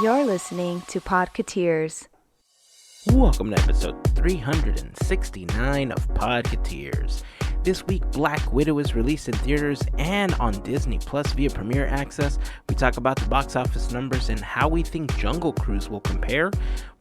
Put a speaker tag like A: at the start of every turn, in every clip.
A: You're listening to Podketeers.
B: Welcome to episode 369 of Podketeers. This week, Black Widow is released in theaters and on Disney Plus via Premiere Access. We talk about the box office numbers and how we think Jungle Cruise will compare.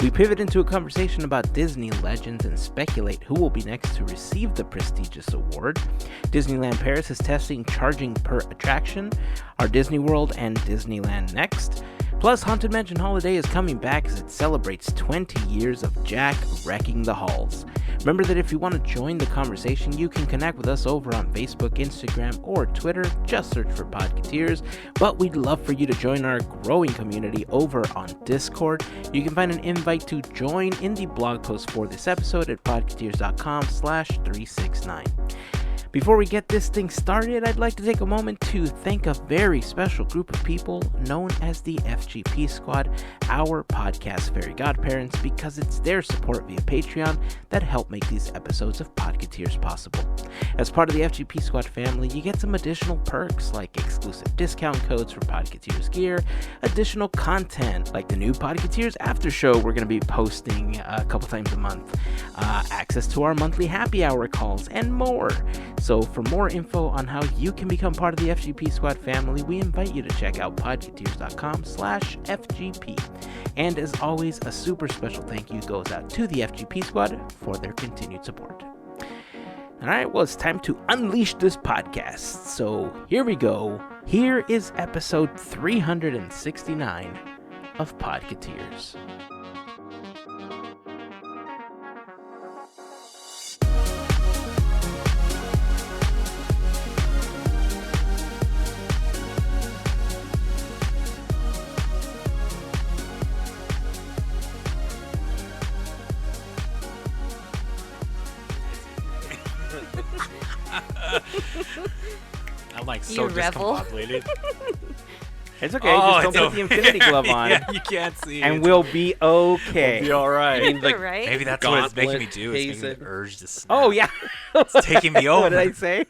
B: We pivot into a conversation about Disney legends and speculate who will be next to receive the prestigious award. Disneyland Paris is testing charging per attraction. Our Disney World and Disneyland next. Plus, Haunted Mansion Holiday is coming back as it celebrates 20 years of Jack wrecking the halls. Remember that if you want to join the conversation, you can connect with us over on Facebook, Instagram, or Twitter. Just search for Podketeers. But we'd love for you to join our growing community over on Discord. You can find an invite to join in the blog post for this episode at podketeers.com/369. Before we get this thing started, I'd like to take a moment to thank a very special group of people known as the FGP Squad, our podcast Fairy Godparents, because it's their support via Patreon that help make these episodes of Podketeers possible. As part of the FGP Squad family, you get some additional perks like exclusive discount codes for Podketeers gear, additional content like the new Podketeers after show we're going to be posting a couple times a month, access to our monthly happy hour calls, and more. So for more info on how you can become part of the FGP Squad family, we invite you to check out podketeers.com/FGP. And as always, a super special thank you goes out to the FGP Squad for their continued support. All right, well, it's time to unleash this podcast. So here we go. Here is episode 369 of Podketeers.
C: I'm like so discombobulated.
B: It's okay, just don't put the Infinity Glove on.
C: Yeah, you can't see
B: and we'll be okay.
C: We'll be alright.
D: I mean, like, right?
C: Maybe that's what it's making me do. It's making the urge to snap.
B: Oh, yeah.
C: It's taking me over.
B: What did I say?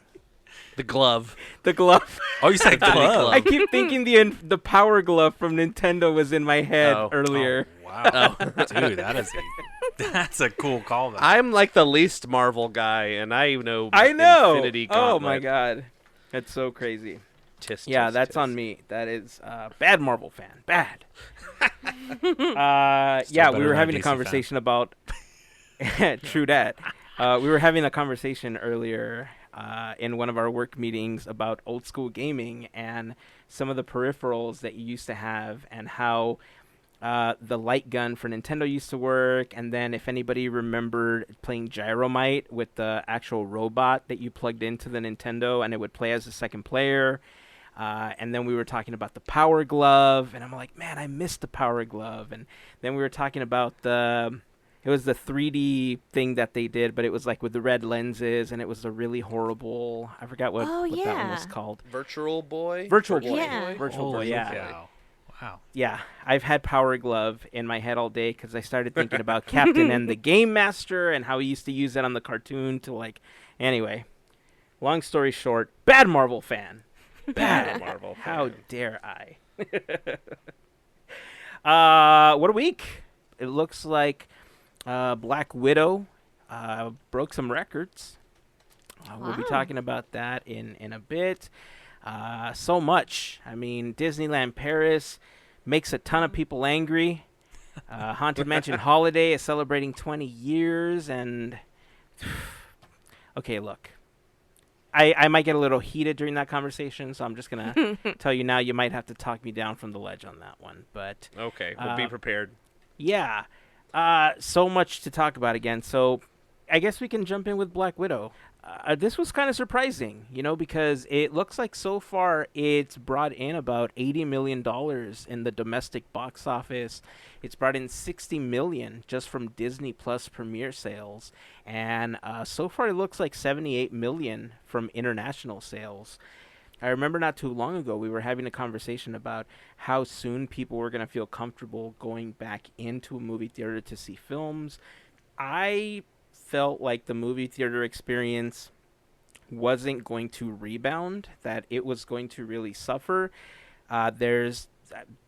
D: The glove.
B: The glove.
C: Oh, you said glove.
B: I keep thinking the Power Glove from Nintendo was in my head earlier.
C: Oh, wow. Dude, that's a cool callback.
D: I'm like the least Marvel guy, and I know. Infinity Gauntlet.
B: Oh, my God. That's so crazy. That's on me. That is bad Marvel fan. Bad. Yeah, we were having a conversation about true that. We were having a conversation earlier in one of our work meetings about old school gaming and some of the peripherals that you used to have and how the light gun for Nintendo used to work, and then if anybody remembered playing Gyromite with the actual robot that you plugged into the Nintendo and it would play as a second player. And then we were talking about the Power Glove, and I'm like, man, I missed the Power Glove. And then we were talking about it was the 3D thing that they did, but it was like with the red lenses, and it was a really horrible, I forgot what that one was called.
D: Virtual Boy?
B: Virtual Boy.
A: Yeah.
B: Virtual Boy, yeah.
C: Wow.
B: Yeah, I've had Power Glove in my head all day because I started thinking about Captain and the Game Master and how he used to use that on the cartoon to anyway, long story short, bad Marvel fan. Bad Marvel fan. How dare I? What a week. It looks like Black Widow broke some records. We'll be talking about that in a bit. So much. I mean, Disneyland Paris makes a ton of people angry. Haunted Mansion Holiday is celebrating 20 years, and okay, look. I might get a little heated during that conversation, so I'm just going to tell you now, you might have to talk me down from the ledge on that one. But
D: okay, we'll be prepared.
B: Yeah. So much to talk about again. So I guess we can jump in with Black Widow. This was kind of surprising, because it looks like so far it's brought in about $80 million in the domestic box office. It's brought in $60 million just from Disney Plus premiere sales. And so far it looks like $78 million from international sales. I remember not too long ago we were having a conversation about how soon people were going to feel comfortable going back into a movie theater to see films. I felt like the movie theater experience wasn't going to rebound, that it was going to really suffer. There's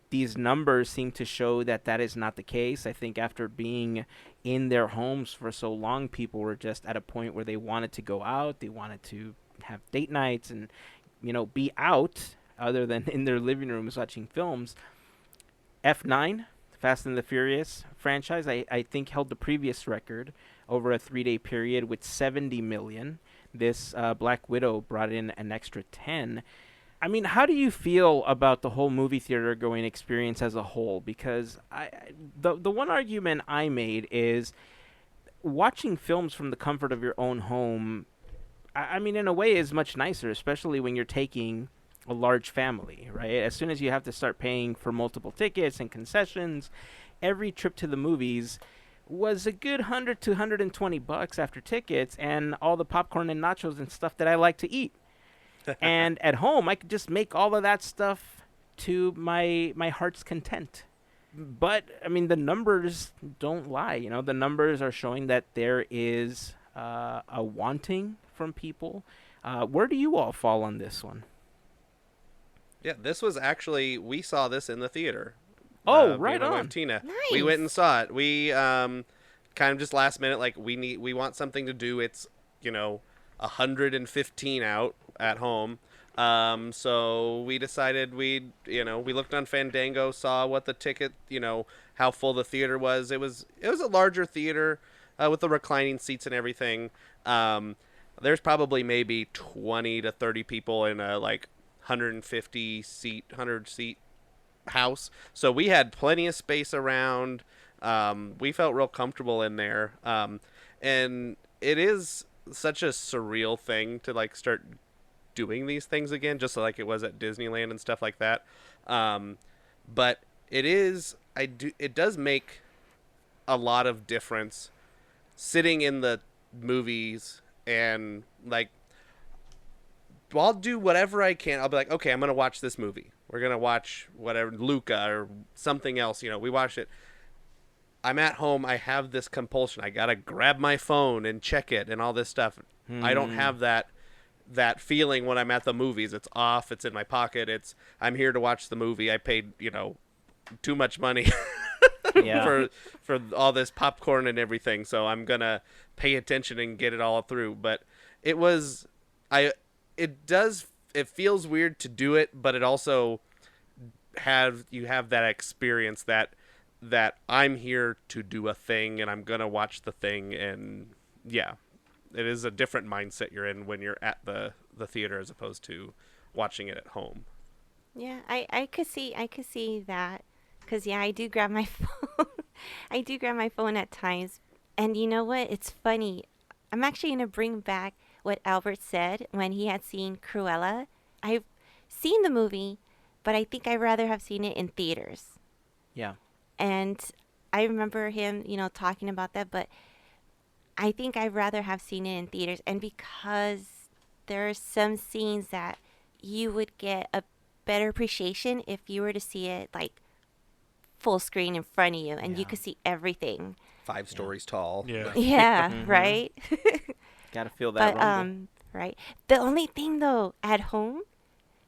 B: these numbers seem to show that that is not the case. I think after being in their homes for so long, people were just at a point where they wanted to go out, they wanted to have date nights and, be out other than in their living rooms watching films. F9, Fast and the Furious franchise, I think held the previous record over a 3-day period with 70 million. This Black Widow brought in an extra 10. I mean, how do you feel about the whole movie theater going experience as a whole? Because the one argument I made is watching films from the comfort of your own home, I mean, in a way is much nicer, especially when you're taking a large family, right? As soon as you have to start paying for multiple tickets and concessions, every trip to the movies was a good $100 to $120 after tickets and all the popcorn and nachos and stuff that I like to eat. And at home, I could just make all of that stuff to my heart's content. But, I mean, the numbers don't lie. The numbers are showing that there is a wanting from people. Where do you all fall on this one?
D: Yeah, this was actually, we saw this in the theater.
B: Oh, right on.
D: With Tina.
E: Nice.
D: We went and saw it. We kind of just last minute, like, we want something to do. It's, 115 out at home. So we decided we looked on Fandango, saw what the ticket, how full the theater was. It was a larger theater with the reclining seats and everything. There's probably maybe 20 to 30 people in a 100 seat house. So we had plenty of space around. We felt real comfortable in there. And it is such a surreal thing to start doing these things again, just like it was at Disneyland and stuff like that. But it does make a lot of difference sitting in the movies and I'll do whatever I can. I'll be like, okay, I'm going to watch this movie. We're going to watch whatever, Luca or something else. We watch it. I'm at home. I have this compulsion. I got to grab my phone and check it and all this stuff. I don't have that feeling when I'm at the movies. It's off. It's in my pocket. I'm here to watch the movie. I paid, too much money for all this popcorn and everything. So I'm going to pay attention and get it all through. But it feels weird to do it, but it also you have that experience that I'm here to do a thing and I'm going to watch the thing. And yeah, it is a different mindset you're in when you're at the theater as opposed to watching it at home.
E: Yeah, I could see that, because I do grab my phone. I do grab my phone at times, and you know what? It's funny. I'm actually going to bring back what Albert said when he had seen Cruella. I've seen the movie, but I think I'd rather have seen it in theaters.
B: Yeah.
E: And I remember him, talking about that, but I think I'd rather have seen it in theaters. And because there are some scenes that you would get a better appreciation if you were to see it full screen in front of you and you could see everything.
D: 5 stories tall.
C: Yeah.
E: Yeah,
B: Mhm.
E: right?
B: Gotta feel that rumble.
E: Right. The only thing though, at home,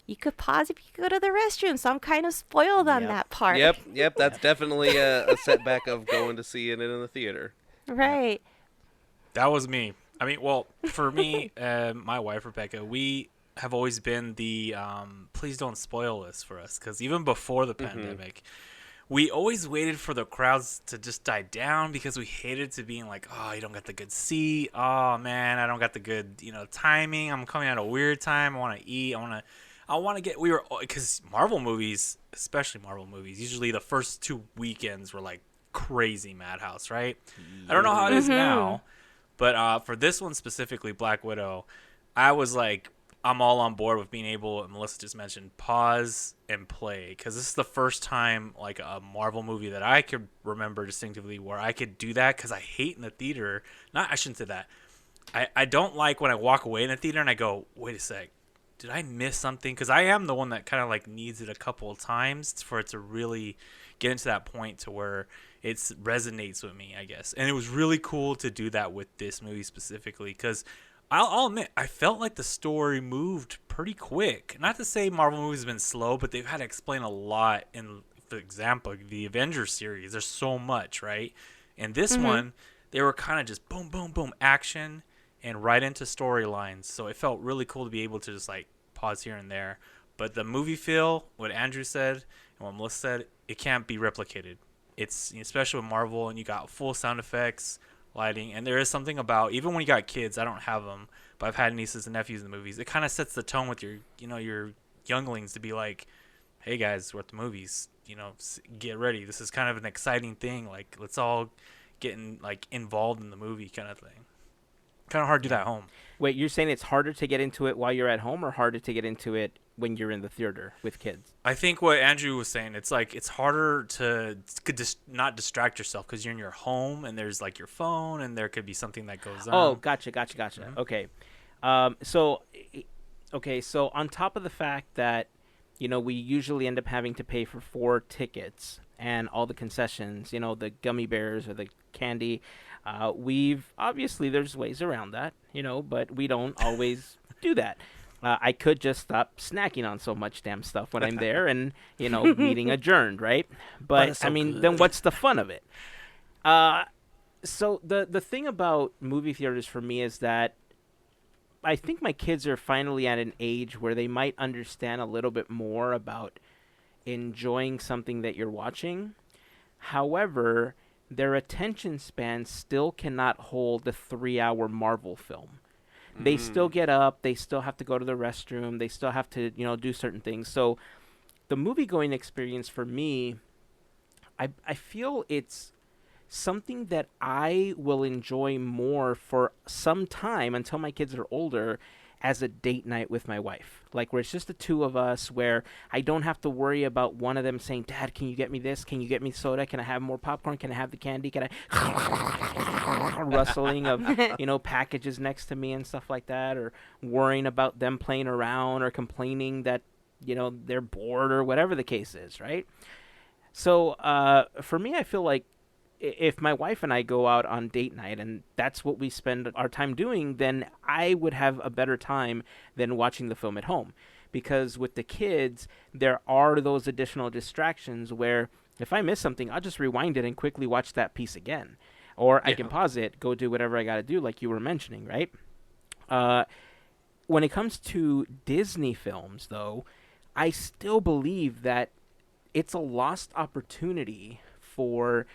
E: you could pause if you go to the restroom. So I'm kind of spoiled on that part.
D: Yep. That's definitely a setback of going to see it in the theater.
E: Right.
C: That was me. I mean, well, for me and my wife, Rebecca, we have always been the please don't spoil this for us. Because even before the pandemic, we always waited for the crowds to just die down because we hated to being like, oh, you don't got the good seat. Oh, man, I don't got the good, timing. I'm coming at a weird time. I want to eat. I want to get, because Marvel movies, especially Marvel movies, usually the first 2 weekends were crazy madhouse, right? I don't know how it is now, but for this one specifically, Black Widow, I was I'm all on board with being able, and Melissa just mentioned, pause and play, because this is the first time a Marvel movie that I could remember distinctively where I could do that, because I hate in the theater. I shouldn't say that. I don't like when I walk away in the theater and I go, wait a sec, did I miss something? Because I am the one that kind of needs it a couple of times for it to really get into that point to where it resonates with me, I guess. And it was really cool to do that with this movie specifically, because I'll admit, I felt like the story moved pretty quick. Not to say Marvel movies have been slow, but they've had to explain a lot in for example, the Avengers series. There's so much, right? And this one, they were kind of just boom, boom, boom, action and right into storylines. So it felt really cool to be able to just like pause here and there. But the movie feel, what Andrew said and what Melissa said, it can't be replicated. It's especially with Marvel, and you got full sound effects, lighting, and there is something about, even when you got kids, I don't have them, but I've had nieces and nephews in the movies. It kind of sets the tone with your younglings to be like, hey guys, we're at the movies, get ready. This is kind of an exciting thing. Like, let's all get involved in the movie kind of thing. Kind of hard to do that at home.
B: Wait, you're saying it's harder to get into it while you're at home, or harder to get into it when you're in the theater with kids?
C: I think what Andrew was saying, it's like it's harder to not distract yourself because you're in your home and there's like your phone and there could be something that goes on.
B: Oh, gotcha.
C: Mm-hmm.
B: Okay. So on top of the fact that, we usually end up having to pay for 4 tickets and all the concessions, the gummy bears or the candy, obviously there's ways around that, but we don't always do that. I could just stop snacking on so much damn stuff when I'm there and, meeting adjourned, right? But
C: so
B: then what's the fun of it? So the thing about movie theaters for me is that I think my kids are finally at an age where they might understand a little bit more about enjoying something that you're watching. However, their attention span still cannot hold the 3-hour Marvel film. They still get up. They still have to go to the restroom. They still have to, do certain things. So the movie-going experience for me, I feel it's something that I will enjoy more for some time until my kids are older as a date night with my wife. Like where it's just the two of us, where I don't have to worry about one of them saying, Dad, can you get me this? Can you get me soda? Can I have more popcorn? Can I have the candy? Can I rustling of, packages next to me and stuff like that, or worrying about them playing around or complaining that, they're bored or whatever the case is, right? So for me, I feel like if my wife and I go out on date night and that's what we spend our time doing, then I would have a better time than watching the film at home. Because with the kids, there are those additional distractions where if I miss something, I'll just rewind it and quickly watch that piece again. Or I can pause it, go do whatever I got to do, like you were mentioning, right? When it comes to Disney films, though, I still believe that it's a lost opportunity for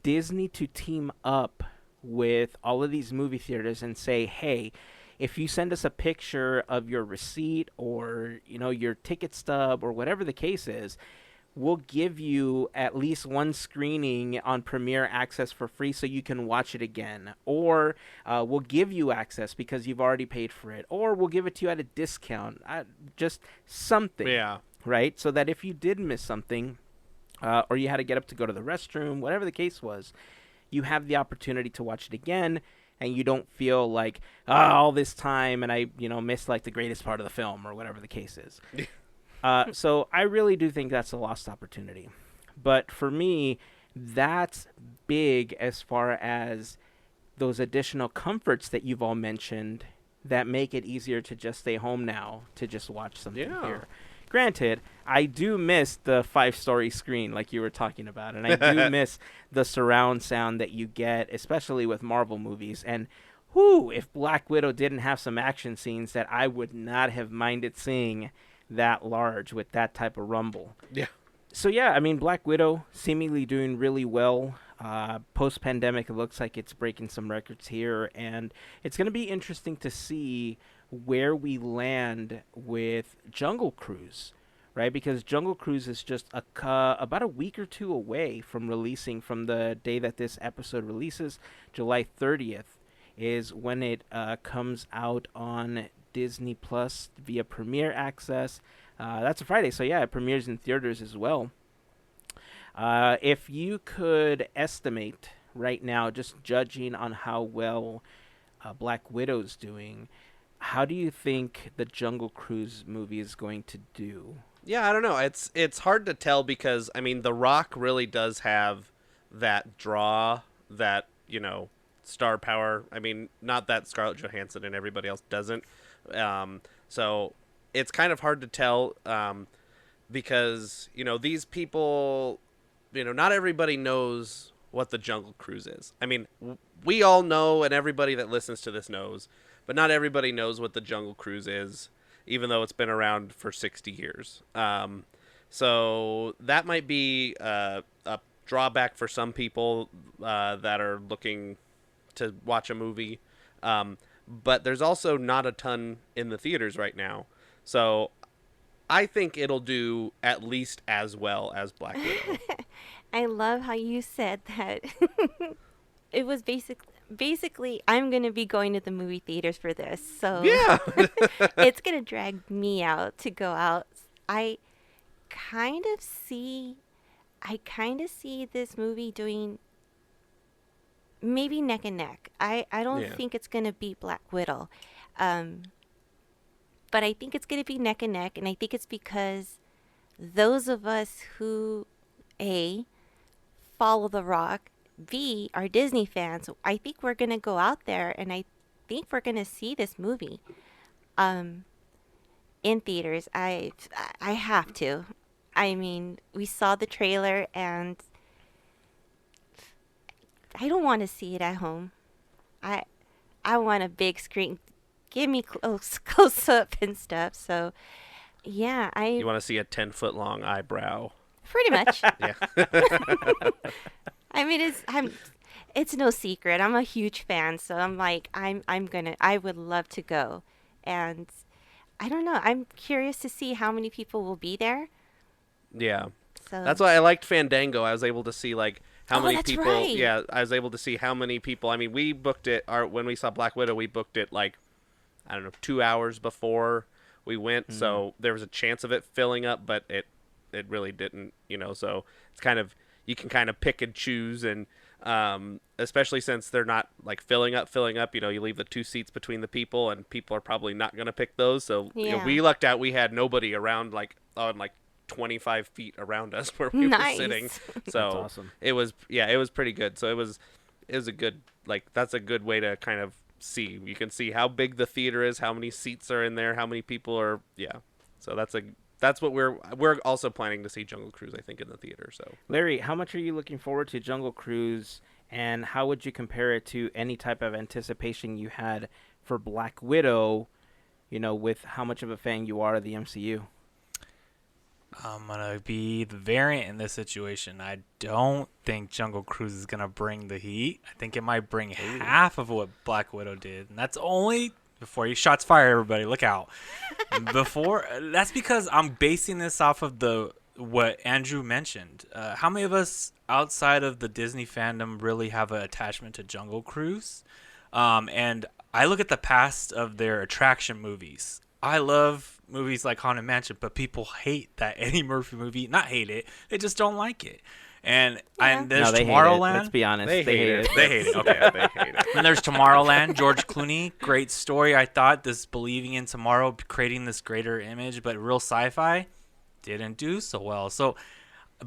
B: Disney to team up with all of these movie theaters and say, hey, if you send us a picture of your receipt or, your ticket stub or whatever the case is, we'll give you at least one screening on Premiere Access for free so you can watch it again. Or we'll give you access because you've already paid for it. Or we'll give it to you at a discount. Just something.
D: Yeah.
B: Right? So that if you did miss something, or you had to get up to go to the restroom, whatever the case was, you have the opportunity to watch it again, and you don't feel like, all this time and I, missed like the greatest part of the film or whatever the case is. So I really do think that's a lost opportunity. But for me, that's big as far as those additional comforts that you've all mentioned that make it easier to just stay home now, to just watch something here. Granted, I do miss the 5-story screen like you were talking about, and I do miss the surround sound that you get, especially with Marvel movies. And if Black Widow didn't have some action scenes that I would not have minded seeing that large with that type of rumble.
D: Yeah.
B: So yeah, I mean, Black Widow seemingly doing really well. Post-pandemic, it looks like it's breaking some records here, and it's going to be interesting to see where we land with Jungle Cruise, right? Because Jungle Cruise is just about a week or two away from releasing. From the day that this episode releases, July 30th is when it comes out on Disney Plus via Premiere Access. That's a Friday, so yeah, it premieres in theaters as well. If you could estimate right now, just judging on how well Black Widow's doing, how do you think the Jungle Cruise movie is going to do?
D: Yeah, I don't know. It's hard to tell because, I mean, The Rock really does have that draw, that, star power. I mean, not that Scarlett Johansson and everybody else doesn't. So it's kind of hard to tell. because, these people, not everybody knows what the Jungle Cruise is. I mean, we all know, and everybody that listens to this knows, but not everybody knows what the Jungle Cruise is, even though it's been around for 60 years. So that might be a drawback for some people that are looking to watch a movie. But there's also not a ton in the theaters right now. So I think it'll do at least as well as Black Widow.
E: I love how you said that. It was basically I'm going to be going to the movie theaters for this. So
D: Yeah.
E: it's going to drag me out to go out. I kind of see this movie doing maybe neck and neck. I don't
D: Yeah.
E: think it's going to beat Black Widow. But I think it's going to be neck and neck, and I think it's because those of us who A, follow The Rock, B, are Disney fans, I think we're going to go out there and I think we're going to see this movie in theaters. I have to. I mean, we saw the trailer and I don't want to see it at home. I want a big screen. Give me close up and stuff. So, yeah,
D: You want to see a 10-foot long eyebrow.
E: pretty much.
D: Yeah.
E: I mean, it's no secret. I'm a huge fan, so I'm like, I would love to go, and I don't know. I'm curious to see how many people will be there.
D: Yeah.
E: So
D: That's why I liked Fandango. I was able to see how
E: Oh,
D: many
E: that's
D: people.
E: right.
D: Yeah, I was able to see how many people. I mean, we booked it. When we saw Black Widow, we booked it 2 hours before we went. So there was a chance of it filling up, but it really didn't. So it's kind of, you can kind of pick and choose, and especially since they're not filling up. You leave the 2 seats between the people, and people are probably not going to pick those. So
E: Yeah.
D: we lucked out. We had nobody around on 25 feet around us where we
E: Nice.
D: were sitting. So
B: That's awesome.
D: it was pretty good. So it was a good, that's a good way to kind of see. You can see how big the theater is, how many seats are in there, how many people are. Yeah. So that's what we're also planning to see Jungle Cruise, I think, in the theater. So
B: Larry, how much are you looking forward to Jungle Cruise, and how would you compare it to any type of anticipation you had for Black Widow, with how much of a fan you are of the MCU?
C: I'm gonna be the variant in this situation. I don't think Jungle Cruise is gonna bring the heat. I think it might bring half of what Black Widow did, and that's only before you shots fire. Everybody, look out! That's because I'm basing this off of what Andrew mentioned. How many of us outside of the Disney fandom really have an attachment to Jungle Cruise? And I look at the past of their attraction movies. I love movies like Haunted Mansion, but people hate that Eddie Murphy movie. Not hate it, they just don't like it. And there's
B: they hate it.
C: Tomorrowland.
B: Let's be honest.
D: they hate it.
C: They hate it. Okay.
D: Yeah, they hate it.
C: And there's Tomorrowland, George Clooney, great story. I thought this believing in tomorrow, creating this greater image, but real sci-fi didn't do so well. So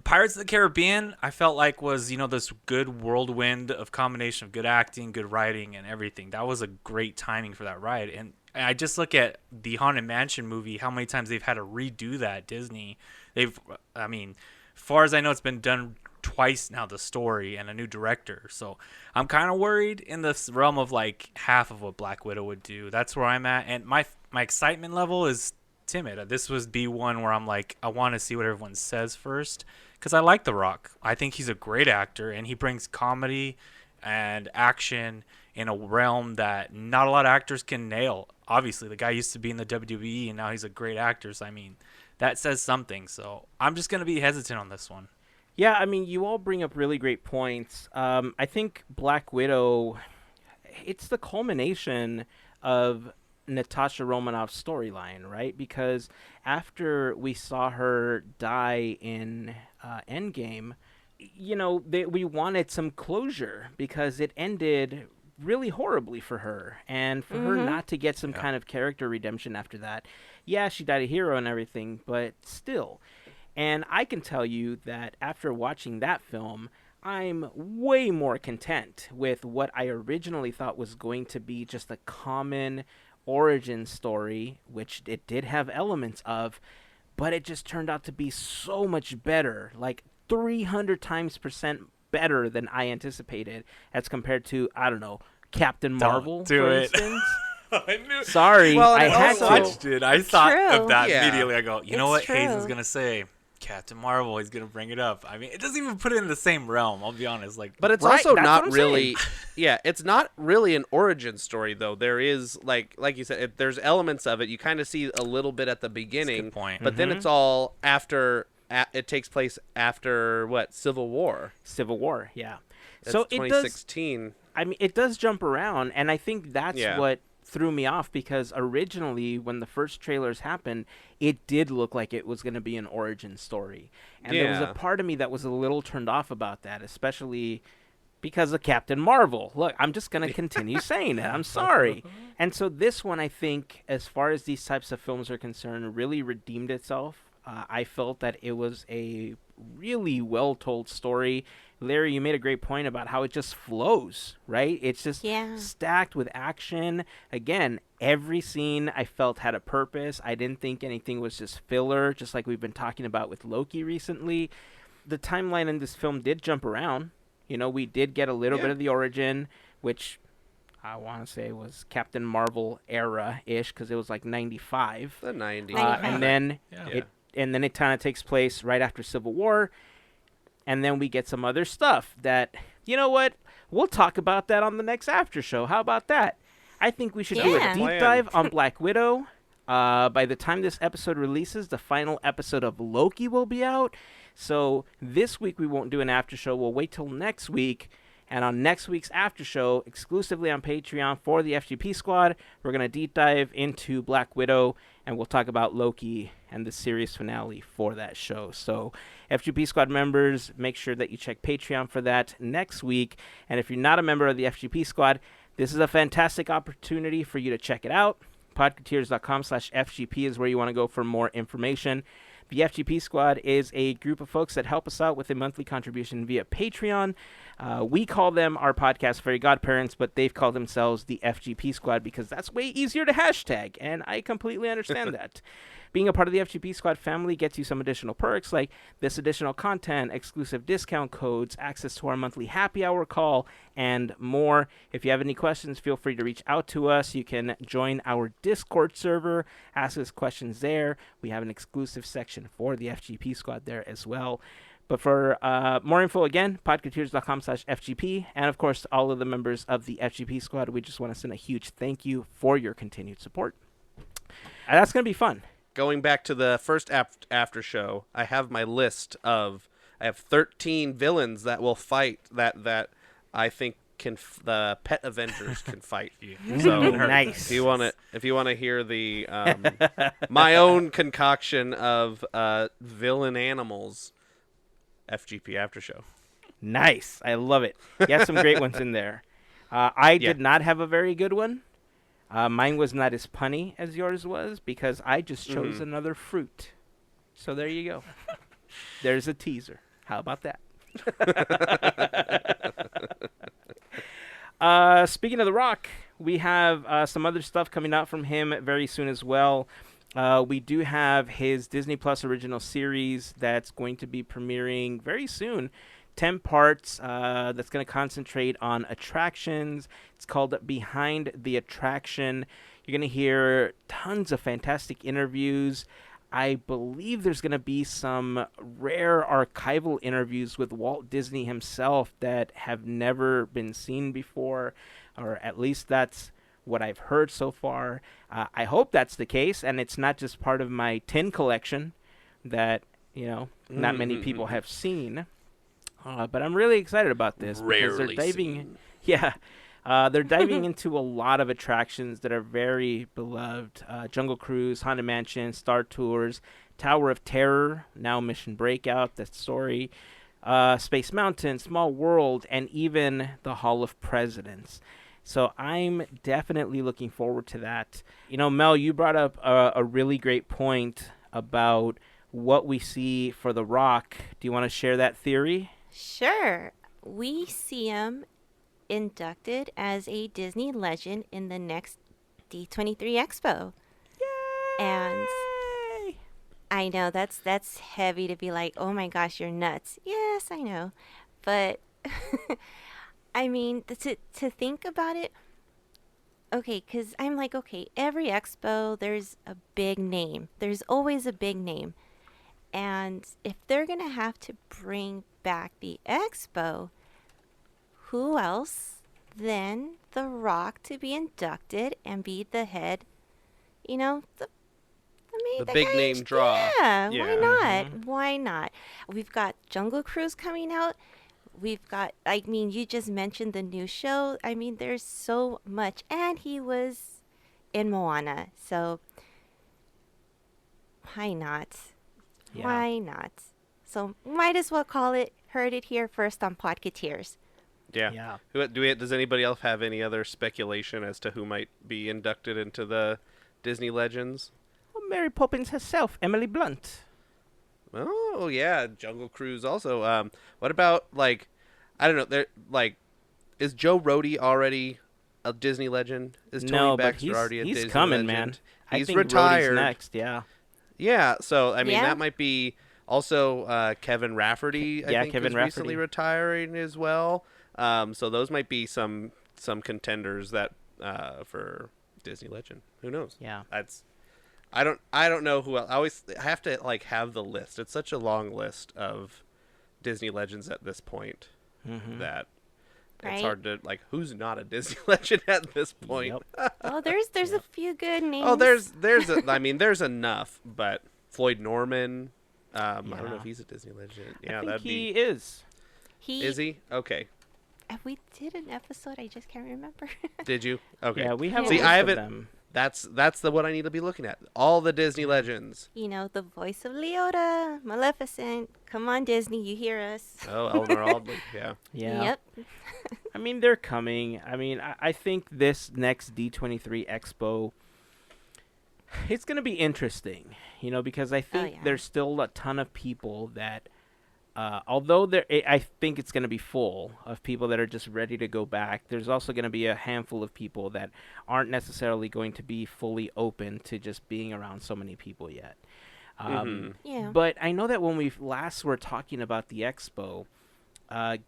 C: Pirates of the Caribbean, I felt like was, this good whirlwind of combination of good acting, good writing, and everything. That was a great timing for that ride. And I just look at the Haunted Mansion movie, how many times they've had to redo that, Disney. As far as I know, it's been done twice now, the story, and a new director. So I'm kind of worried in this realm of half of what Black Widow would do. That's where I'm at. And my excitement level is timid. This was B1 where I'm I want to see what everyone says first, because I like The Rock. I think he's a great actor, and he brings comedy and action in a realm that not a lot of actors can nail. Obviously, the guy used to be in the WWE, and now he's a great actor. So, that says something. So I'm just going to be hesitant on this one.
B: Yeah, you all bring up really great points. I think Black Widow, it's the culmination of Natasha Romanoff's storyline, right? Because after we saw her die in Endgame, we wanted some closure because it ended really horribly for her, and for her not to get some kind of character redemption after that. Yeah, she died a hero and everything, but still. And I can tell you that after watching that film, I'm way more content with what I originally thought was going to be just a common origin story, which it did have elements of, but it just turned out to be so much better, like 300% better than I anticipated, as compared to, I don't know, Captain Marvel,
C: do
B: for
C: it.
B: instance.
C: I knew.
B: Sorry,
D: Well,
B: I
D: and
B: had
D: also-
B: to.
C: Watched it. I thought
E: true.
C: of that
D: Yeah.
C: immediately. I go, you know
E: It's
C: what Hayden's
E: true.
C: gonna say? Captain Marvel. He's gonna bring it up. I mean, it doesn't even put it in the same realm. I'll be honest. Like,
D: But it's
B: Right,
D: also
B: that's
D: not
B: what I'm
D: really, yeah, it's not really an origin story though. There is like you said, there's elements of it. You kind of see a little bit at the beginning,
C: point.
D: but then it's all after. It takes place after what, Civil War?
B: Civil War, yeah.
D: That's
B: So it does.
D: 2016.
B: I mean, it does jump around, and I think that's
D: Yeah.
B: what threw me off, because originally, when the first trailers happened, it did look like it was going to be an origin story, and there was a
D: Yeah.
B: part of me that was a little turned off about that, especially because of Captain Marvel. Look, I'm just going to continue saying it. I'm sorry. And so this one, I think, as far as these types of films are concerned, really redeemed itself. I felt that it was a really well-told story. Larry, you made a great point about how it just flows, right? It's just
E: Yeah.
B: stacked with action. Again, every scene I felt had a purpose. I didn't think anything was just filler, just like we've been talking about with Loki recently. The timeline in this film did jump around. You know, we did get a little bit of the origin, which I want to say was Captain Marvel era-ish, because it was like 95.
D: The 90s.
E: 95.
B: And then
C: Yeah.
B: it kind of takes place right after Civil War, and then we get some other stuff that, you know what, we'll talk about that on the next after show. How about that? I think we should do a
E: Yeah.
B: deep
D: Plan.
B: dive on Black Widow. By the time this episode releases, the final episode of Loki will be out. So this week we won't do an after show. We'll wait till next week. And on next week's after show, exclusively on Patreon for the FGP Squad, we're going to deep dive into Black Widow, and we'll talk about Loki and the series finale for that show. So FGP Squad members, make sure that you check Patreon for that next week. And if you're not a member of the FGP Squad, this is a fantastic opportunity for you to check it out. Podketeers.com/FGP is where you want to go for more information. The FGP Squad is a group of folks that help us out with a monthly contribution via Patreon. We call them our podcast Fairy Godparents, but they've called themselves the FGP Squad because that's way easier to hashtag, and I completely understand that. Being a part of the FGP Squad family gets you some additional perks like this additional content, exclusive discount codes, access to our monthly happy hour call, and more. If you have any questions, feel free to reach out to us. You can join our Discord server, ask us questions there. We have an exclusive section for the FGP Squad there as well. But for more info, again, podketeers.com/FGP. And, of course, to all of the members of the FGP Squad, we just want to send a huge thank you for your continued support. And that's going to be fun.
D: Going back to the first after show, I have my list of, I have 13 villains that will fight that I think the Pet Avengers can fight. So
B: Nice.
D: if you want to hear the my own concoction of villain animals, FGP after show.
B: Nice. I love it. You have some great ones in there. I did not have a very good one. Mine was not as punny as yours was because I just chose another fruit. So there you go. There's a teaser. How about that? Speaking of The Rock, we have some other stuff coming out from him very soon as well. We do have his Disney Plus original series that's going to be premiering very soon. 10 parts that's going to concentrate on attractions. It's called Behind the Attraction. You're going to hear tons of fantastic interviews. I believe there's going to be some rare archival interviews with Walt Disney himself that have never been seen before, or at least that's what I've heard so far. I hope that's the case, and it's not just part of my tin collection that, not many people have seen. But I'm really excited about this because they're diving, they're diving into a lot of attractions that are very beloved: Jungle Cruise, Haunted Mansion, Star Tours, Tower of Terror, now Mission Breakout, that story, Space Mountain, Small World, and even the Hall of Presidents. So I'm definitely looking forward to that. Mel, you brought up a really great point about what we see for The Rock. Do you want to share that theory?
E: Sure. We see him inducted as a Disney legend in the next D23 Expo. And I know that's heavy to be like, oh my gosh, you're nuts. Yes, I know, but I mean, to think about it, okay, because I'm like, okay, every expo there's a big name. There's always a big name, and if they're gonna have to bring back the expo, who else than The Rock to be inducted and be the head? You know,
D: The
E: the
D: big
E: guy
D: name draw.
E: Yeah,
D: Yeah.
E: why not? Why not? We've got Jungle Cruise coming out. We've got, I mean, you just mentioned the new show. I mean, there's so much. And he was in Moana. So why not?
B: Yeah.
E: Why not? So might as well call it, heard it here first on Podketeers.
D: Yeah.
B: Yeah.
D: Does anybody else have any other speculation as to who might be inducted into the Disney Legends?
B: Well, Mary Poppins herself, Emily Blunt.
D: Oh yeah, Jungle Cruise also. What about like, I don't know. There like, is Joe Rohde already a Disney legend? Is Tony
B: No, but
D: Baxter already a
B: he's
D: Disney
B: coming,
D: legend?
B: man.
D: He's
B: I think
D: retired.
B: Rhodey's next. Yeah.
D: Yeah, so I mean
E: Yeah.
D: that might be also Kevin Rafferty. I
B: Yeah,
D: think
B: Kevin
D: was recently
B: Rafferty.
D: retiring as well. So those might be some contenders that for Disney Legend. Who knows?
B: Yeah.
D: I don't know who else. I have to like have the list. It's such a long list of Disney Legends at this point
B: Mm-hmm.
D: that
E: Right.
D: it's hard to like who's not a Disney Legend at this point.
B: Yep.
E: Oh, there's a few good names.
D: Oh, I mean, there's enough, but Floyd Norman, I don't know
B: Yeah.
D: if he's a Disney legend.
B: I
D: Yeah,
B: think
D: that'd
B: he
D: be.
B: is.
D: Is he? Okay.
E: We did an episode. I just can't remember.
D: Did you? Okay.
B: Yeah, we have
D: See,
B: a list
D: I
B: of
D: haven't.
B: them.
D: That's the what I need to be looking at. All the Disney legends.
E: You know, the voice of Leota, Maleficent. Come on, Disney, you hear us.
D: Oh, Eleanor Audley. Yeah.
B: Yeah.
E: Yep.
B: I mean, they're coming. I mean, I think this next D23 Expo, it's going to be interesting, you know, because I think
E: yeah.
B: there's still a ton of people that, although I think it's going to be full of people that are just ready to go back, there's also going to be a handful of people that aren't necessarily going to be fully open to just being around so many people yet.
E: Yeah.
B: But I know that when we last were talking about the expo,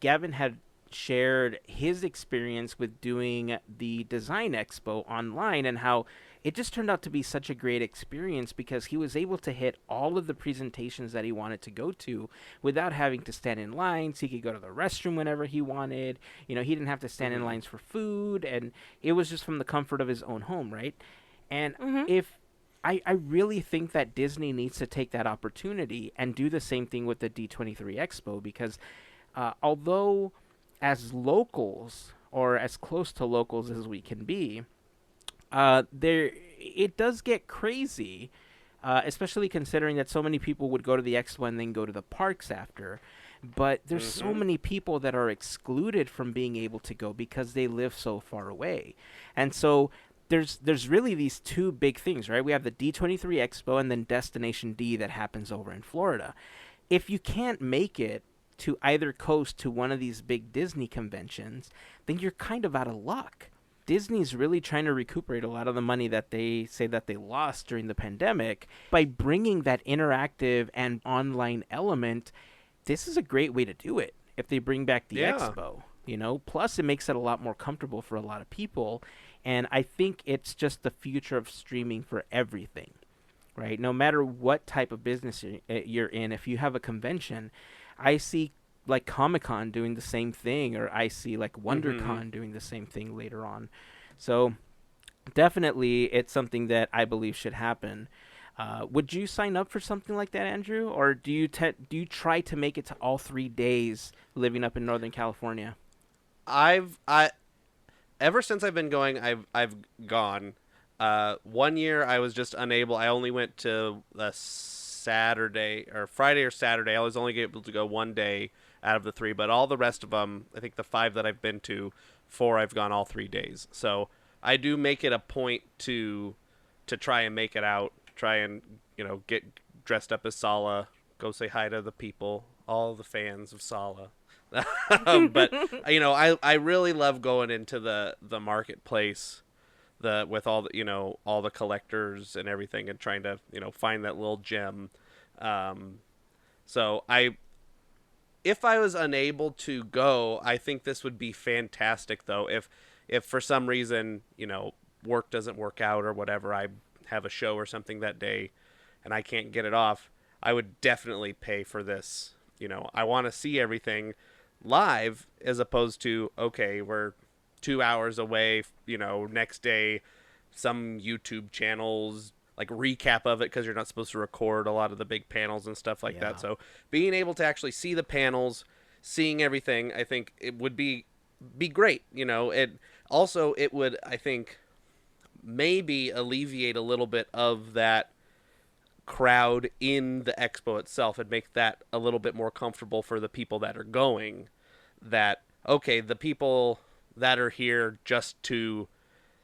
B: Gavin had shared his experience with doing the design expo online and how it just turned out to be such a great experience because he was able to hit all of the presentations that he wanted to go to without having to stand in lines. He could go to the restroom whenever he wanted. You know, he didn't have to stand in lines for food, and it was just from the comfort of his own home, right? And if I really think that Disney needs to take that opportunity and do the same thing with the D23 Expo because although as locals or as close to locals as we can be, it does get crazy, especially considering that so many people would go to the expo and then go to the parks after. But there's so many people that are excluded from being able to go because they live so far away. And so there's really these two big things, right? We have the D23 Expo and then Destination D that happens over in Florida. If you can't make it to either coast to one of these big Disney conventions, then you're kind of out of luck. Disney's really trying to recuperate a lot of the money that they say that they lost during the pandemic by bringing that interactive and online element. This is a great way to do it if they bring back the expo, you know, plus it makes it a lot more comfortable for a lot of people. And I think it's just the future of streaming for everything, right? No matter what type of business you're in, if you have a convention, I see like Comic-Con doing the same thing, or I see like WonderCon doing the same thing later on. So definitely it's something that I believe should happen. Would you sign up for something like that, Andrew? Or do you try to make it to all 3 days living up in Northern California?
D: Ever since I've been going, I've gone. 1 year I was just unable. I only went to a Saturday or Friday or Saturday. I was only able to go 1 day out of the 3, but all the rest of them, I think the 5 that I've been to, 4 I've gone all 3 days. So I do make it a point to try and make it out. Try and, you know, get dressed up as Sala, go say hi to the people, all the fans of Sala. But you know, I really love going into the marketplace, with all the, you know, all the collectors and everything, and trying to, you know, find that little gem. So if I was unable to go, I think this would be fantastic, though. If for some reason, work doesn't work out or whatever, I have a show or something that day and I can't get it off, I would definitely pay for this. I want to see everything live as opposed to, okay, we're 2 hours away, next day, some YouTube channels like recap of it because you're not supposed to record a lot of the big panels and stuff like that. So being able to actually see the panels, seeing everything, I think it would be great. It would, I think, maybe alleviate a little bit of that crowd in the expo itself and make that a little bit more comfortable for the people that are going. That, okay, the people that are here just to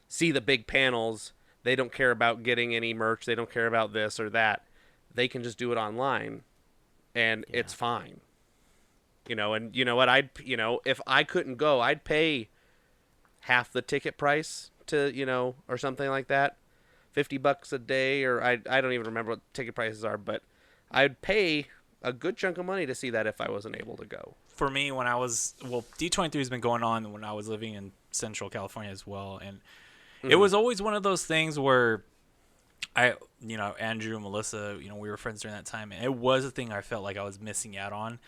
D: see the big panels, they don't care about getting any merch, they don't care about this or that. They can just do it online and it's fine. And you know what, if I couldn't go, I'd pay half the ticket price to, or something like that. $50 a day, or I don't even remember what ticket prices are, but I'd pay a good chunk of money to see that if I wasn't able to go.
C: For me, D23 has been going on when I was living in Central California as well, and it was always one of those things where Andrew and Melissa, we were friends during that time, and it was a thing I felt like I was missing out on,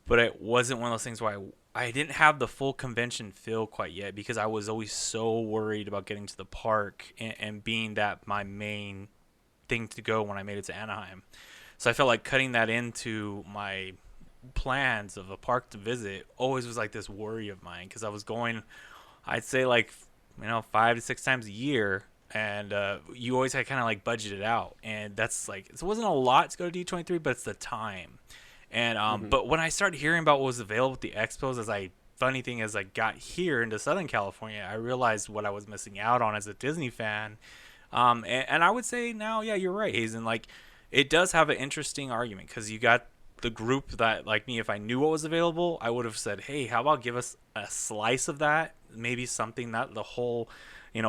C: but it wasn't one of those things where I didn't have the full convention feel quite yet because I was always so worried about getting to the park and being that my main thing to go when I made it to Anaheim. So I felt like cutting that into my plans of a park to visit always was like this worry of mine because I was going, I'd say 5 to 6 times a year, and you always had kind of like budgeted out, and that's it wasn't a lot to go to D23, but it's the time. And but when I started hearing about what was available at the expos, funny thing is I got here into Southern California, I realized what I was missing out on as a Disney fan. And I would say now, yeah, you're right, Hazen. It does have an interesting argument because you got the group that, like me, if I knew what was available, I would have said, hey, how about give us a slice of that? Maybe something, not the whole,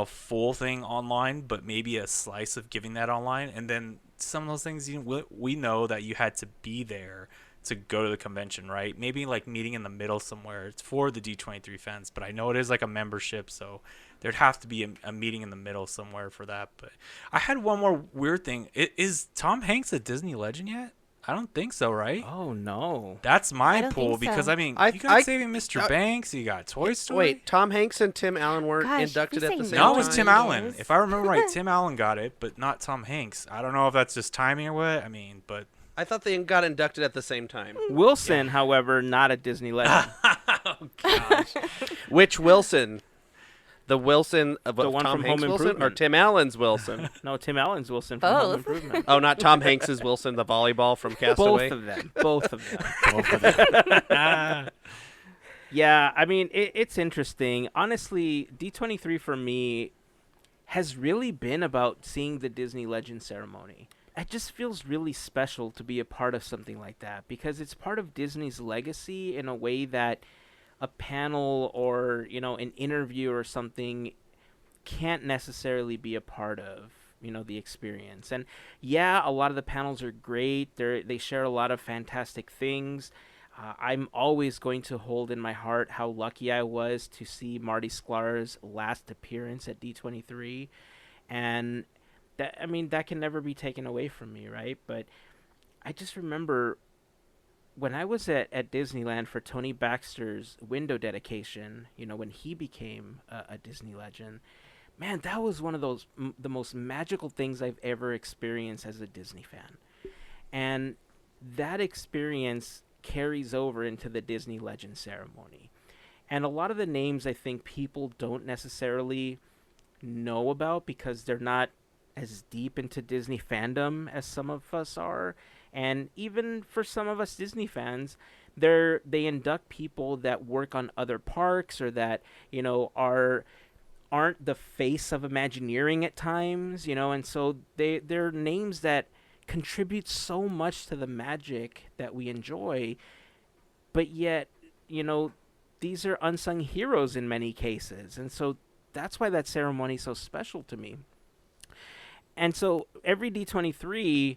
C: full thing online, but maybe a slice of giving that online. And then some of those things, we know that you had to be there to go to the convention, right? Maybe meeting in the middle somewhere. It's for the D23 fans, but I know it is a membership, so there'd have to be a meeting in the middle somewhere for that. But I had one more weird thing. Is Tom Hanks a Disney legend yet? I don't think so, right?
B: Oh, no.
C: That's my pool because,
E: so.
C: you got Saving Mr. Banks, you got Toy Story.
D: Wait, Tom Hanks and Tim Allen weren't inducted at the same time?
C: No, it was Tim Allen. If I remember right, Tim Allen got it, but not Tom Hanks. I don't know if that's just timing or what. But
D: I thought they got inducted at the same time.
B: Wilson, however, not a Disney legend.
C: Oh, gosh.
D: Which Wilson? The Wilson of
B: The one
D: Tom
B: from
D: Hanks
B: Home
D: Wilson or
B: Improvement.
D: Tim Allen's Wilson?
B: No, Tim Allen's Wilson from Home
E: Both.
B: Improvement.
D: Oh, not Tom Hanks's Wilson, the volleyball from Castaway?
B: Both of them. Yeah, it's interesting. Honestly, D23 for me has really been about seeing the Disney Legend ceremony. It just feels really special to be a part of something like that because it's part of Disney's legacy in a way that a panel or, an interview or something can't necessarily be a part of, the experience. And yeah, a lot of the panels are great. They share a lot of fantastic things. I'm always going to hold in my heart how lucky I was to see Marty Sklar's last appearance at D23. And that can never be taken away from me, right? But I just remember when I was at Disneyland for Tony Baxter's window dedication, when he became a Disney legend, man, that was one of the most magical things I've ever experienced as a Disney fan. And that experience carries over into the Disney Legend ceremony. And a lot of the names I think people don't necessarily know about because they're not as deep into Disney fandom as some of us are. And even for some of us Disney fans, they induct people that work on other parks or that, aren't the face of Imagineering at times, and so they're names that contribute so much to the magic that we enjoy, but yet, these are unsung heroes in many cases. And so that's why that ceremony is so special to me. And so every D23,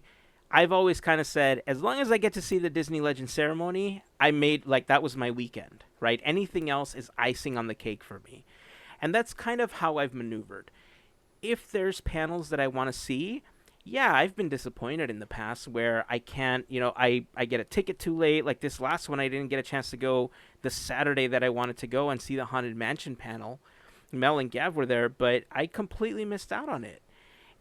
B: I've always kind of said, as long as I get to see the Disney Legend ceremony, I made, like, that was my weekend, right? Anything else is icing on the cake for me. And that's kind of how I've maneuvered. If there's panels that I want to see, yeah, I've been disappointed in the past where I can't, I get a ticket too late. Like this last one, I didn't get a chance to go the Saturday that I wanted to go and see the Haunted Mansion panel. Mel and Gav were there, but I completely missed out on it.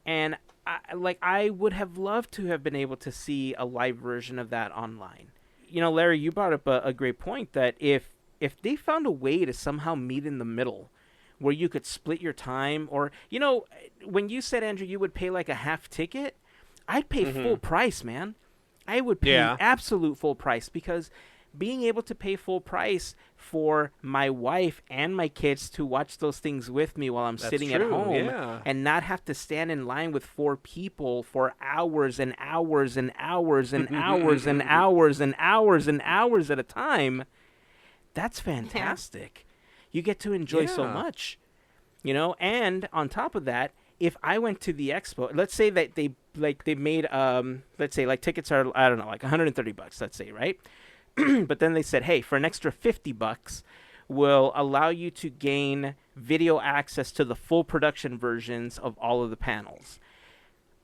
B: And I would have loved to have been able to see a live version of that online. Larry, you brought up a great point that if they found a way to somehow meet in the middle where you could split your time, or, when you said, Andrew, you would pay like a half ticket, I'd pay full price, man. I would pay absolute full price, because being able to pay full price for my wife and my kids to watch those things with me while I'm sitting at home and not have to stand in line with 4 people for hours and hours and hours and hours and hours and hours and hours at a time, that's fantastic. You get to enjoy so much, and on top of that, if I went to the expo, let's say that they made, let's say like tickets are, I don't know, like $130, let's say, right? But then they said, hey, for an extra $50, we'll allow you to gain video access to the full production versions of all of the panels.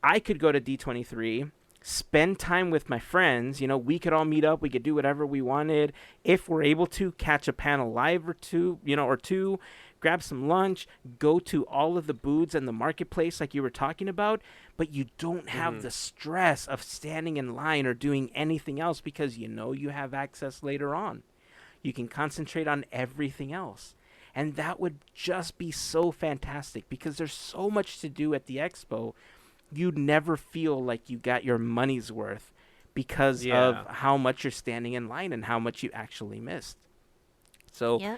B: I could go to D23, spend time with my friends. We could all meet up. We could do whatever we wanted. If we're able to catch a panel live or two, grab some lunch, go to all of the booths and the marketplace like you were talking about, but you don't have the stress of standing in line or doing anything else because you have access later on. You can concentrate on everything else. And that would just be so fantastic because there's so much to do at the expo. You'd never feel like you got your money's worth because of how much you're standing in line and how much you actually missed. So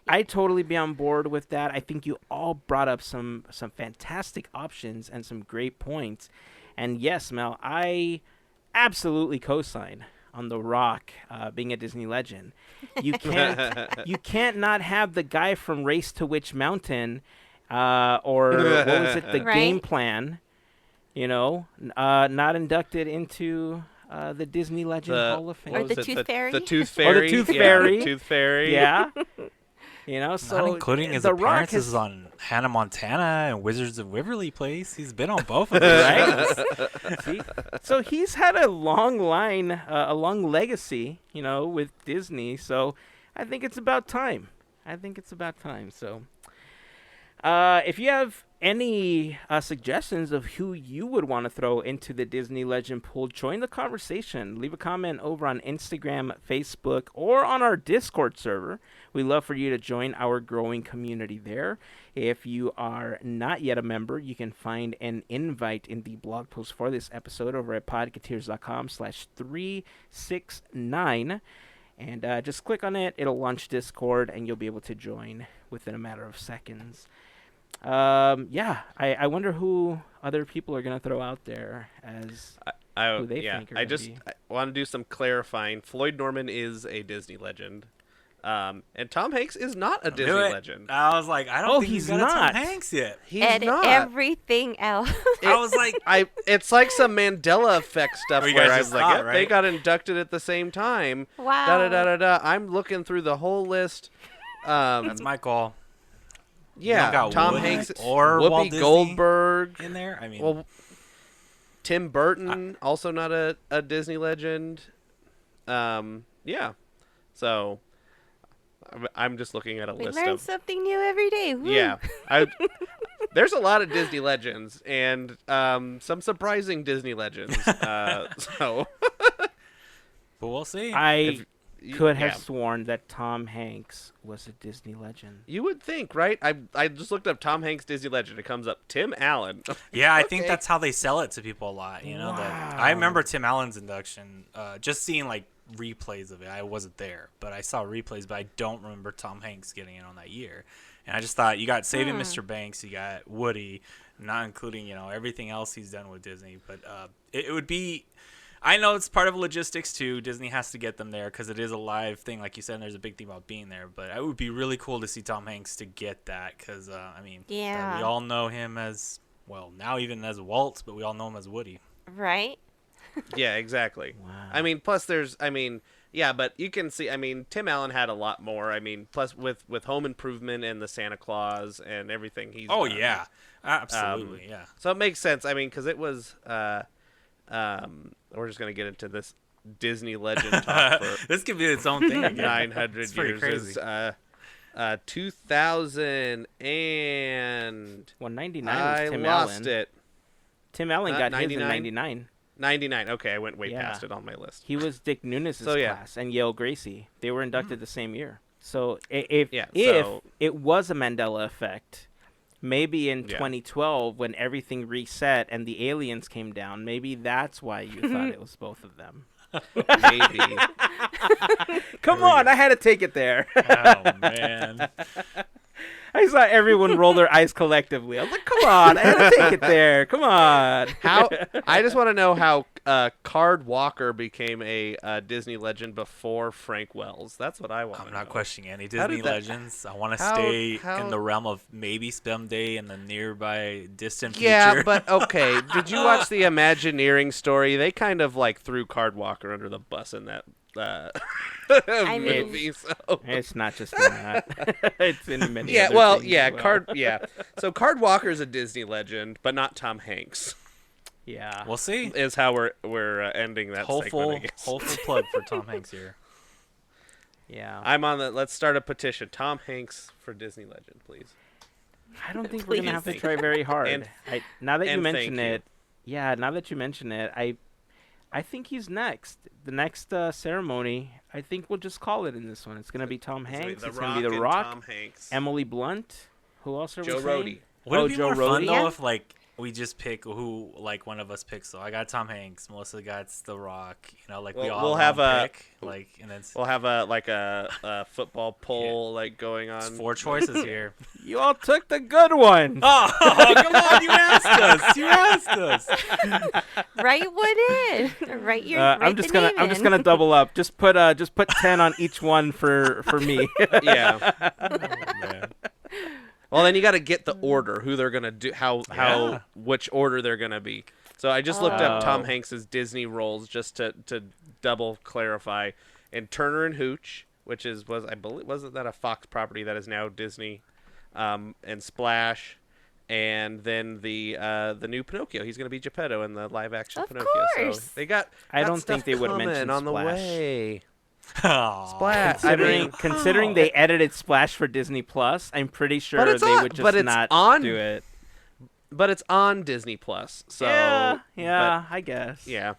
B: I'd totally be on board with that. I think you all brought up some fantastic options and some great points. And yes, Mel, I absolutely co-sign on The Rock being a Disney legend. You can't not have the guy from Race to Witch Mountain or what was it, the Game Plan, not inducted into the Disney Legend Hall of Fame.
E: Or the Tooth Fairy.
D: The Tooth Fairy.
B: Or the Tooth Fairy.
D: The Tooth Fairy.
B: Yeah. So
C: not including his appearances on Hannah Montana and Wizards of Waverly Place. He's been on both of them,
B: right? See? So he's had a long line, a long legacy, with Disney. So I think it's about time. So if you have any suggestions of who you would want to throw into the Disney Legend pool, join the conversation. Leave a comment over on Instagram, Facebook, or on our Discord server. We'd love for you to join our growing community there. If you are not yet a member, you can find an invite in the blog post for this episode over at podketeers.com/369. And just click on it. It'll launch Discord, and you'll be able to join within a matter of seconds. I wonder who other people are going to throw out there as who they think are going to be.
D: I want to do some clarifying. Floyd Norman is a Disney legend. And Tom Hanks is not a Disney legend.
C: I was like, I don't think
B: he's
C: got
B: not.
C: a Tom Hanks yet.
D: He's not.
E: Everything else.
C: I was like,
D: it's like some Mandela effect stuff
C: you
D: where
C: guys
D: I
C: just
D: was like,
C: thought,
D: yep,
C: right?
D: they got inducted at the same time.
E: Wow.
D: Da da da da da. I'm looking through the whole list.
C: that's my call.
D: Yeah,
C: got
D: Tom
C: Woody
D: Hanks
C: or
D: Whoopi
C: Walt Disney
D: Goldberg
C: in there. I mean,
D: well, Tim Burton also not a Disney legend. So I'm just looking at a
E: We
D: list
E: learn
D: of
E: something new every day. Woo.
D: yeah. There's a lot of Disney legends and some surprising Disney legends. So,
C: but we'll see.
B: I could have sworn that Tom Hanks was a Disney legend.
D: You would think, right? I just looked up Tom Hanks Disney legend. It comes up Tim Allen.
C: Yeah, I think that's how they sell it to people a lot. That I remember Tim Allen's induction, just seeing like replays of it. I wasn't there, but I saw replays, but I don't remember Tom Hanks getting it on that year. And I just thought, you got Saving Mr. Banks, you got Woody, not including, everything else he's done with Disney. But it would be, I know it's part of logistics too. Disney has to get them there because it is a live thing. Like you said, and there's a big thing about being there. But it would be really cool to see Tom Hanks to get that because, we all know him as, well, now even as Walt, but we all know him as Woody.
E: Right?
D: Yeah, exactly.
B: Wow.
D: I mean, plus yeah, but you can see, Tim Allen had a lot more. Plus with Home Improvement and the Santa Claus and everything he's
C: Oh
D: done.
C: yeah, absolutely, yeah.
D: So it makes sense. Because it was, we're just going to get into this Disney legend talk for
C: This could be its own thing again.
D: 900
C: It's pretty
D: years.
C: crazy.
D: 2000 and
B: 199
D: I
B: was Tim
D: lost
B: Allen.
D: it.
B: Tim Allen got his in
D: 99?
B: 99.
D: 99. Okay, I went way
B: Yeah.
D: past it on my list.
B: He was Dick Nunes'
D: So, yeah.
B: class and Yale Gracie. They were inducted the same year. So if
D: so-
B: it was a Mandela effect, maybe in
D: Yeah.
B: 2012 when everything reset and the aliens came down, maybe that's why you thought it was both of them.
D: Maybe.
B: Come on, I had to take it there.
C: Oh man.
B: I saw everyone roll their eyes collectively. I was like, come on, I had to take it there. Come on.
D: I just want to know how Card Walker became a Disney legend before Frank Wells. That's what I want to
C: I'm
D: know.
C: not questioning any
D: How
C: Disney
D: did that-
C: legends. I want to
D: how-
C: stay
D: how-
C: in the realm of maybe someday in the nearby distant
D: Yeah,
C: future.
D: but okay. Did you watch the Imagineering story? They kind of threw Card Walker under the bus in that
E: mean-
D: movie. So.
B: It's not just in that. It's in many
D: Yeah,
B: other
D: well,
B: things
D: yeah,
B: as well.
D: So Card Walker's a Disney legend, but not Tom Hanks.
B: Yeah.
C: We'll see.
D: Is how we're ending that segment. I guess.
C: Hopeful plug for Tom Hanks here.
B: Yeah.
D: I'm on the. Let's start a petition. Tom Hanks for Disney legend, please.
B: I don't think we're gonna have to
D: Please.
B: try very hard.
D: And-
B: now that you
D: and
B: mention
D: thank you.
B: it, yeah. Now that you mention it, I think he's next. The next ceremony, I think we'll just call it in this one. It's gonna be Tom Hanks. It's gonna be The
D: and
B: Rock,
D: Tom Hanks.
B: Emily Blunt. Who else are
D: Joe
B: we saying?
D: Rohde.
C: Would
B: Oh,
C: it be
B: Joe
C: more fun
B: Rohde?
C: though
E: Yeah.
C: if we just pick who one of us picks? So I got Tom Hanks, Melissa got The Rock. We
D: Well,
C: all
D: we'll
C: have
D: have
C: pick, and then
D: We'll have a football poll going on.
C: it's 4 choices here.
B: You all took the good one.
C: Oh, come on! You asked us. You asked us.
E: Write what in. Write your.
B: I'm
E: write
B: just
E: the
B: gonna
E: name
B: I'm just
E: in.
B: gonna double up. Just put 10 on each one for me.
D: Yeah.
C: Man.
D: Well, then you got to get the order, who they're gonna do,
C: Yeah.
D: which order they're gonna be. So I just looked up Tom
B: Oh.
D: Hanks's Disney roles just to double clarify. And Turner and Hooch, which I believe wasn't that a Fox property that is now Disney, and Splash, and then the new Pinocchio. He's gonna be Geppetto in the live action
E: Of
D: Pinocchio. So
E: course.
D: they got.
B: I
D: got
B: don't think
D: stuff
B: they would
D: coming
B: mention
D: on the
B: Splash.
D: way.
C: Aw.
D: Splash.
B: Considering they edited Splash for Disney Plus, I'm pretty sure
D: But it's
B: they
D: on-
B: would
D: but
B: just
D: it's
B: not
D: on-
B: do it.
D: But it's on Disney Plus. So
B: yeah, I guess.
D: Yeah.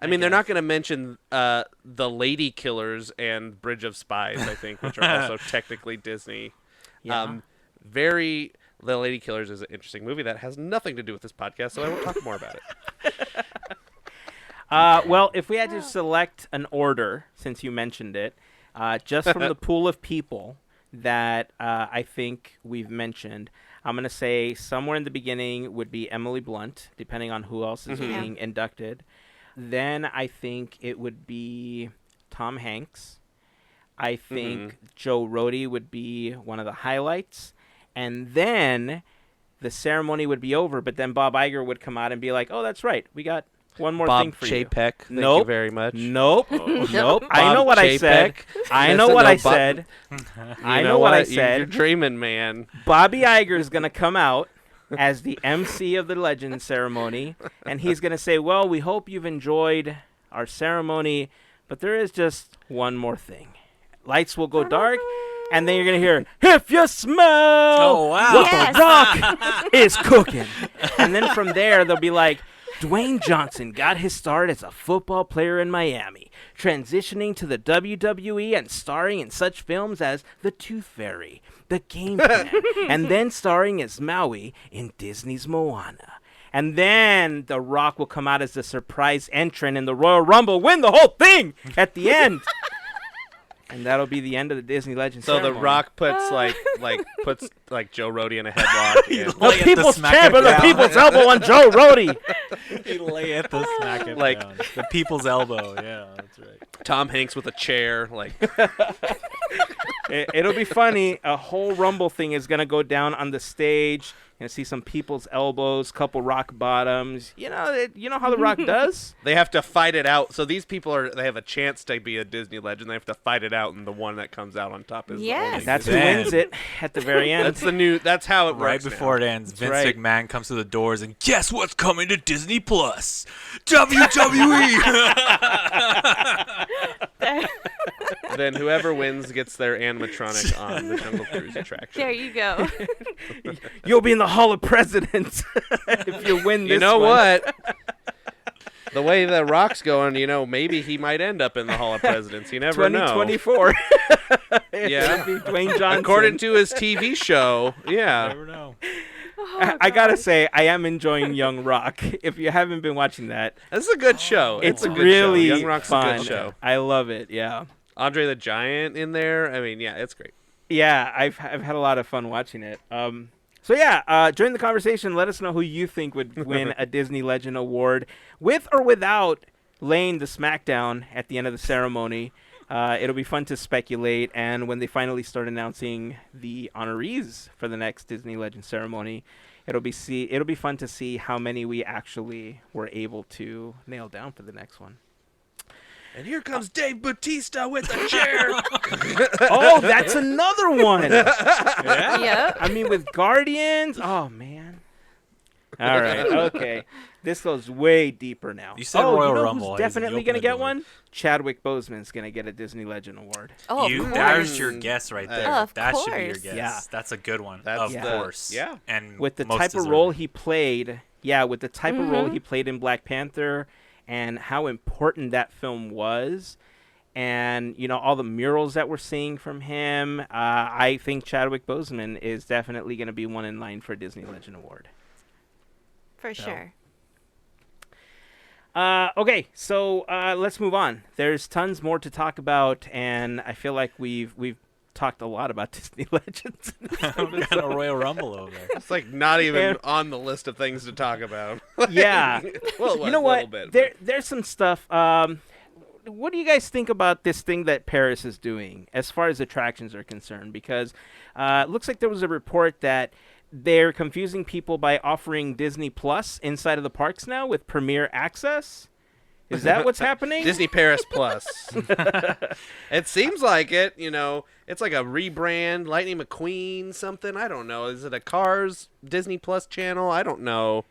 D: I mean, they're not going to mention The Lady Killers and Bridge of Spies, I think, which are also technically Disney.
B: Yeah.
D: The Lady Killers is an interesting movie that has nothing to do with this podcast, so I won't talk more about it.
B: Well, if we had to select an order, since you mentioned it, just from the pool of people that I think we've mentioned, I'm going to say somewhere in the beginning would be Emily Blunt, depending on who else is being inducted. Then I think it would be Tom Hanks. I think Joe Rohde would be one of the highlights. And then the ceremony would be over, but then Bob Iger would come out and be like, oh, that's right. We got one more thing
D: Bob
B: for you.
D: Chapek, thank you
B: Nope.
D: very much.
B: Nope. Nope. I
D: Bob
B: know what I said.
D: Chapek.
B: I
D: Yes,
B: know
D: I
B: what
D: know,
B: I
D: Bob-
B: said. I
D: You
B: know what I
D: You're
B: said.
D: dreaming, man.
B: Bobby Iger is going to come out as the MC of the Legends ceremony, and he's going to say, well, we hope you've enjoyed our ceremony, but there is just one more thing. Lights will go dark, and then you're going to hear, if you smell
C: Oh, wow.
B: what
E: Yes.
B: the rock is cooking. And then from there, they'll be like, Dwayne Johnson got his start as a football player in Miami, transitioning to the WWE and starring in such films as The Tooth Fairy, The Game Plan, and then starring as Maui in Disney's Moana. And then The Rock will come out as the surprise entrant in the Royal Rumble, win the whole thing at the end. And that'll be the end of the Disney Legends
D: So The
B: ceremony.
D: Rock puts Joe Rohde in a headlock. and,
B: The
C: Lay it to
B: people's
C: smack
B: champ
C: it
B: of the
C: down.
B: people's elbow on Joe Rohde.
C: He lay at the smack it
D: Like-
C: down. The people's elbow. Yeah, that's right.
D: Tom Hanks with a chair,
B: It'll be funny. A whole Rumble thing is going to go down on the stage. see some people's elbows, couple rock bottoms. You know how The Rock does.
D: They have to fight it out. So these people they have a chance to be a Disney legend. They have to fight it out, and the one that comes out on top is
E: Yes.
D: the only
B: That's who
D: Disney.
B: wins it at the very end.
D: That's how it works.
C: Right before
D: now.
C: it ends, Vince
B: right.
C: McMahon comes to the doors and guess what's coming to Disney Plus? WWE.
D: Then whoever wins gets their animatronic on the Jungle Cruise attraction.
E: There you go.
B: You'll be in the Hall of Presidents if you win this
D: You know
B: one.
D: what? The way the Rock's going, maybe he might end up in the Hall of Presidents. You never know.
B: 2024.
D: Yeah.
B: It'll be Dwayne Johnson.
D: According to his TV show, yeah.
C: Never know.
B: I gotta say, I am enjoying Young Rock. If you haven't been watching that,
D: This is a good show.
B: it's
D: a good
B: really
D: show. Young Rock's
B: fun.
D: a good show.
B: I love it. Yeah.
D: Andre the Giant in there. I mean, yeah, it's great.
B: Yeah, I've had a lot of fun watching it. So yeah, join the conversation. Let us know who you think would win a Disney Legend Award, with or without laying the smackdown at the end of the ceremony. It'll be fun to speculate, and when they finally start announcing the honorees for the next Disney Legend ceremony, it'll be fun to see how many we actually were able to nail down for the next one.
D: And here comes Dave Bautista with a chair.
B: Oh, that's another one.
E: Yep.
B: I mean, with Guardians. Oh man. All right. Okay. This goes way deeper now.
C: You said
B: oh,
C: Royal
B: you know
C: Rumble.
B: who's
C: I
B: definitely
C: opened
B: gonna
C: the
B: get
C: door.
B: one? Chadwick Boseman's gonna get a Disney Legend Award.
E: Oh,
C: You,
E: of
C: there's
E: course.
C: your guess right there.
E: Oh, of
C: that should be your
E: course.
C: guess.
B: Yeah.
C: That's a good one.
D: That's
C: of
B: the-
C: course.
D: yeah.
C: And
B: With the
C: most
B: type of
C: deserving.
B: role he played, with the type of role he played in Black Panther, and how important that film was, and all the murals that we're seeing from him, I think Chadwick Boseman is definitely going to be one in line for a Disney Legend Award.
E: For sure.
B: Okay, so let's move on. There's tons more to talk about, and I feel like we've talked a lot about Disney Legends.
C: We got a Royal Rumble over there.
D: It's like not even
B: And-
D: on the list of things to talk about.
B: Yeah.
D: Well, it was
B: You know
D: a little
B: what?
D: bit, but-
B: There's some stuff. What do you guys think about this thing that Paris is doing as far as attractions are concerned? Because it looks like there was a report that they're confusing people by offering Disney Plus inside of the parks now with Premier Access. Is that what's happening?
D: Disney Paris Plus. It seems like it. It's like a rebrand. Lightning McQueen something. I don't know. Is it a Cars Disney Plus channel? I don't know.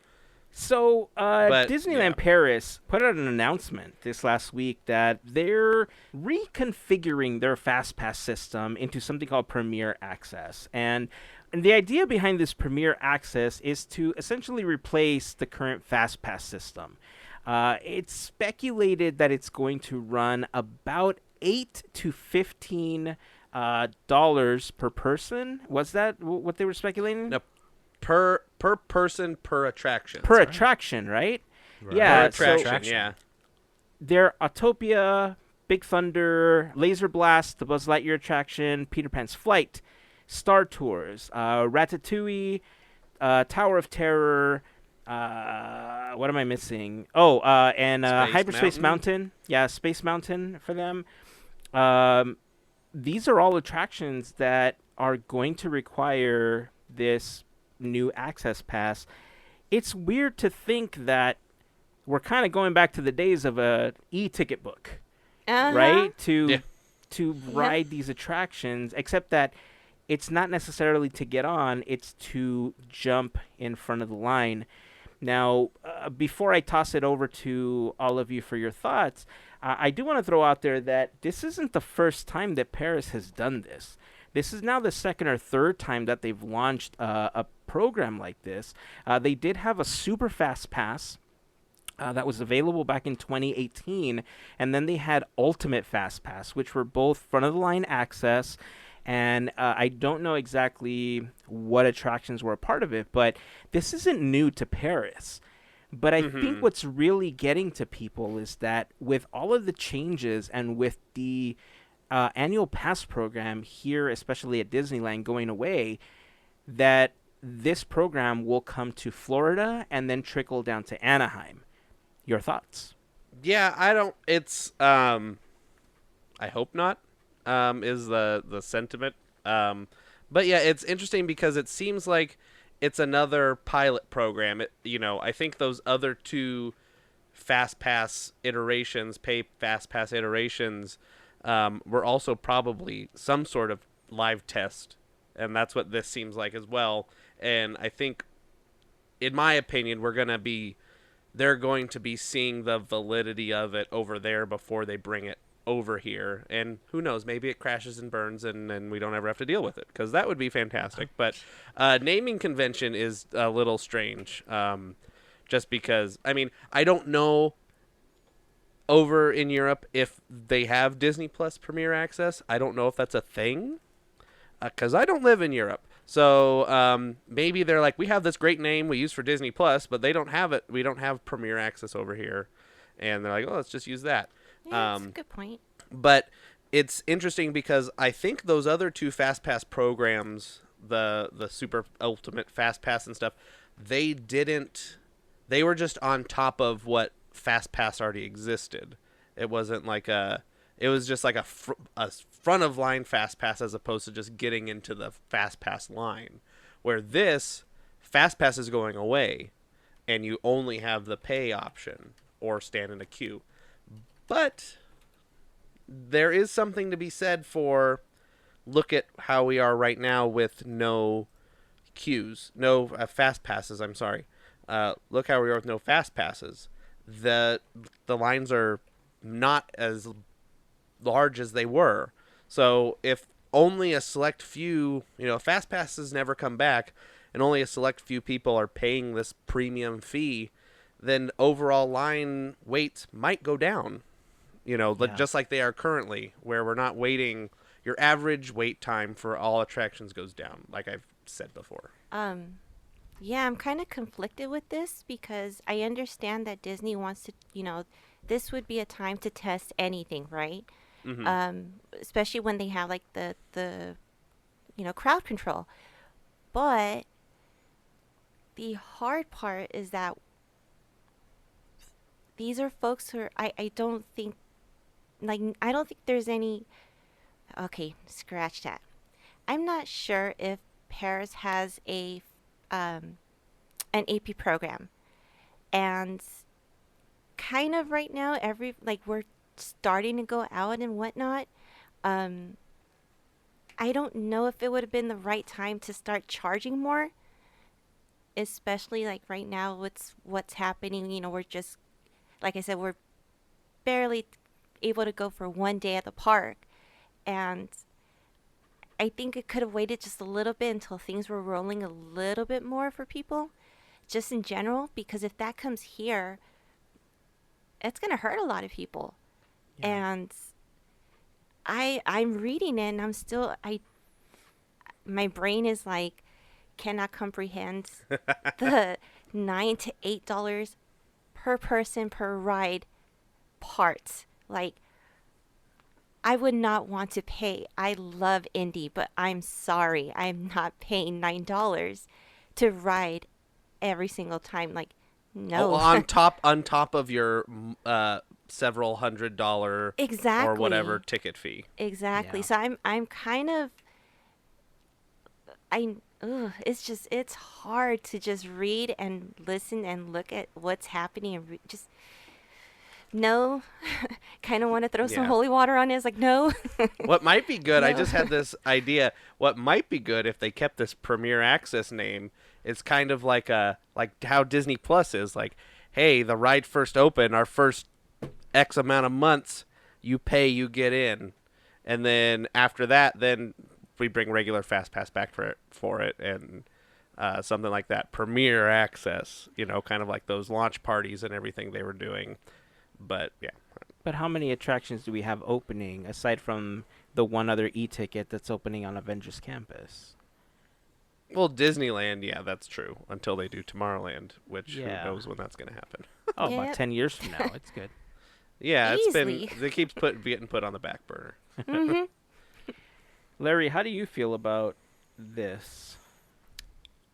B: So,
D: But,
B: Disneyland
D: yeah.
B: Paris put out an announcement this last week that they're reconfiguring their FastPass system into something called Premier Access. And the idea behind this Premier Access is to essentially replace the current FastPass system. It's speculated that it's going to run about $8 to $15 per person. Was that what they were speculating?
D: No, per person per attraction.
B: Per attraction, right?
C: Right.
B: Yeah,
D: Per
B: so
D: attraction. Yeah.
B: they're Autopia, Big Thunder, Laser Blast, the Buzz Lightyear attraction, Peter Pan's Flight, Star Tours, Ratatouille, Tower of Terror. What am I missing? Oh, and
D: Space
B: Hyperspace
D: Mountain?
B: Mountain. Yeah, Space Mountain for them. These are all attractions that are going to require this new access pass. It's weird to think that we're kind of going back to the days of a e-ticket book, right? To ride these attractions, except that it's not necessarily to get on, it's to jump in front of the line. Now, before I toss it over to all of you for your thoughts, I do want to throw out there that this isn't the first time that Paris has done this. This is now the second or third time that they've launched a program like this. They did have a super fast pass that was available back in 2018, and then they had Ultimate Fast Pass, which were both front-of-the-line access, and I don't know exactly what attractions were a part of it, but this isn't new to Paris. But I think what's really getting to people is that with all of the changes and with the annual pass program here, especially at Disneyland, going away, that this program will come to Florida and then trickle down to Anaheim. Your thoughts?
D: Yeah, I don't. It's I hope not. Is the sentiment. But yeah, it's interesting because it seems like it's another pilot program. I think those other two fast pass iterations, pay fast pass iterations, were also probably some sort of live test, and that's what this seems like as well. And I think, in my opinion, they're going to be seeing the validity of it over there before they bring it over here. And who knows, maybe it crashes and burns and we don't ever have to deal with it, because that would be fantastic. But naming convention is a little strange, just because, I don't know over in Europe if they have Disney Plus Premier Access. I don't know if that's a thing, because I don't live in Europe. So maybe they're like, we have this great name we use for Disney Plus, but they don't have it. We don't have Premier Access over here. And they're like, oh, let's just use that.
E: Yeah, that's a good point.
D: But it's interesting because I think those other two Fast Pass programs, the Super Ultimate Fast Pass and stuff, they were just on top of what Fast Pass already existed. It wasn't like it was just like a front of line Fast Pass as opposed to just getting into the Fast Pass line, where this Fast Pass is going away and you only have the pay option or stand in a queue. But there is something to be said for, look at how we are right now with no queues, no fast passes. I'm sorry. Look how we are with no fast passes. The lines are not as large as they were. So if only a select few, fast passes never come back, and only a select few people are paying this premium fee, then overall line waits might go down. Just like they are currently, where we're not waiting. Your average wait time for all attractions goes down, like I've said before.
E: Yeah, I'm kind of conflicted with this because I understand that Disney wants to, this would be a time to test anything, right? Mm-hmm. Especially when they have like the crowd control. But the hard part is that these are folks who I don't think there's any. Okay, scratch that. I'm not sure if Paris has an AP program, and kind of right now we're starting to go out and whatnot. I don't know if it would have been the right time to start charging more, especially like right now what's happening. We're just, like I said, we're barely able to go for one day at the park, and I think it could have waited just a little bit until things were rolling a little bit more for people, just in general, because if that comes here, it's going to hurt a lot of people. Yeah. And I'm reading it and I'm still, my brain is like, cannot comprehend the $9 to $8 per person per ride part. Like, I would not want to pay. I love Indy, but I'm sorry. I'm not paying $9 to ride every single time. Like, no.
D: Oh, on top of your several $100
E: exactly.
D: or whatever ticket fee.
E: Exactly. Yeah. So I'm kind of it's hard to just read and listen and look at what's happening and just no. Kind of want to throw some holy water on it. It's like, no.
D: What might be good,
E: No.
D: I just had this idea. What might be good if they kept this Premier Access name, it's kind of like how Disney Plus is. Like, hey, the ride first opened, our first X amount of months, you pay, you get in. And then after that, then we bring regular Fast Pass back for it and something like that. Premier Access, kind of like those launch parties and everything they were doing. But yeah.
B: But how many attractions do we have opening aside from the one other e-ticket that's opening on Avengers Campus?
D: Well, Disneyland, yeah, that's true. Until they do Tomorrowland, which who knows when that's going to happen.
B: Oh, about 10 years from now. It's good.
D: Yeah,
E: Easily.
D: it keeps getting put on the back burner.
E: Mm-hmm.
B: Larry, how do you feel about this?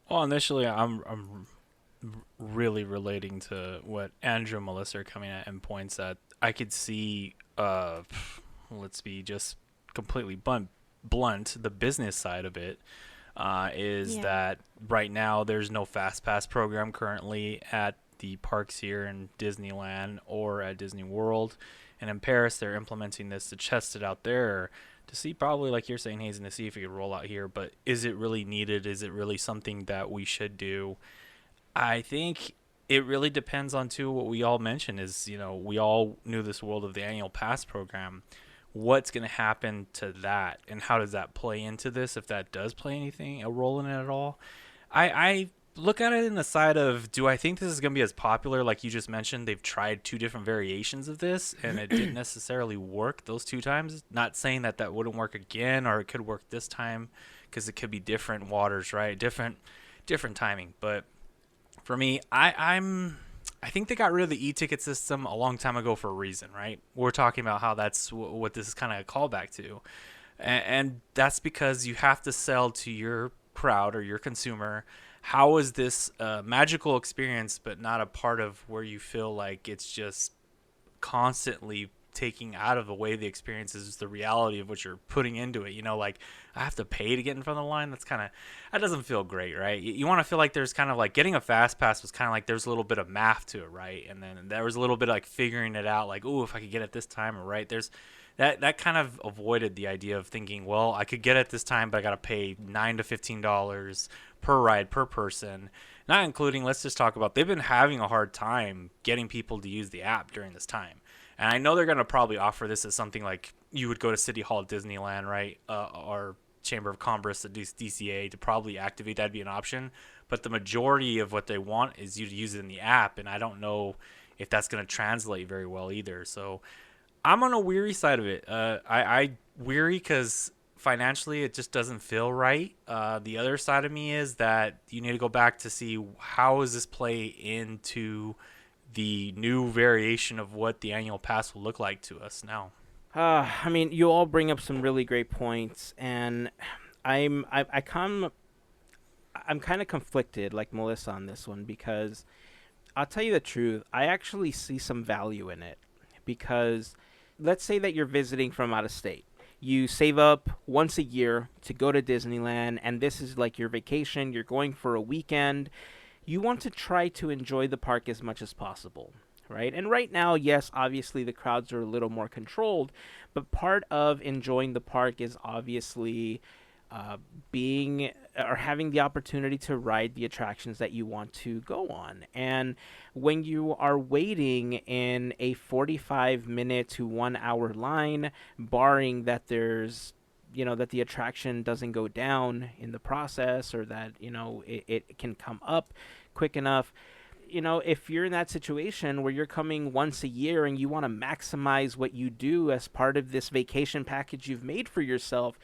C: Well, initially, I'm really relating to what Andrew and Melissa are coming at and points that I could see, let's be just completely blunt, the business side of it. is
E: Yeah.
C: that right now there's no fast pass program currently at the parks here in Disneyland or at Disney World. And in Paris, they're implementing this to test it out there to see, probably like you're saying, Hazen, to see if it could roll out here. But is it really needed? Is it really something that we should do? I think it really depends on, too, what we all mentioned is, we all knew this world of the annual pass program. What's going to happen to that, and how does that play into this, if that does play a role in it at all? I look at it in the side of, do I think this is going to be as popular? Like you just mentioned, they've tried 2 different variations of this, and it didn't necessarily work those 2 times. Not saying that wouldn't work again, or it could work this time, because it could be different waters, right? Different timing. But for me, I think they got rid of the e-ticket system a long time ago for a reason, right? We're talking about how that's what this is kind of a callback to. And that's because you have to sell to your crowd or your consumer, how is this a magical experience, but not a part of where you feel like it's just constantly taking out of the way the experience is the reality of what you're putting into it. Like, I have to pay to get in front of the line. That doesn't feel great, right? You want to feel like there's kind of like getting a fast pass was kind of like there's a little bit of math to it, right? And then there was a little bit of like figuring it out, like, oh, if I could get it this time, or right, there's that kind of avoided the idea of thinking, well, I could get it this time, but I got to pay $9 to $15 per ride per person. Not including, let's just talk about, they've been having a hard time getting people to use the app during this time. And I know they're going to probably offer this as something like you would go to City Hall at Disneyland, right? Or Chamber of Commerce at DCA to probably activate. That'd be an option. But the majority of what they want is you to use it in the app. And I don't know if that's going to translate very well either. So I'm on a weary side of it. I weary because financially it just doesn't feel right. The other side of me is that you need to go back to see how does this play into the new variation of what the annual pass will look like to us now.
B: I mean, you all bring up some really great points, and I'm kind of conflicted, like Melissa, on this one, because I'll tell you the truth. I actually see some value in it, because let's say that you're visiting from out of state. You save up once a year to go to Disneyland, and this is like your vacation. You're going for a weekend. You want to try to enjoy the park as much as possible, right? And right now, yes, obviously the crowds are a little more controlled, but part of enjoying the park is obviously being or having the opportunity to ride the attractions that you want to go on. And when you are waiting in a 45-minute to 1 hour line, barring that there's that the attraction doesn't go down in the process, or that, it can come up quick enough. If you're in that situation where you're coming once a year and you want to maximize what you do as part of this vacation package you've made for yourself,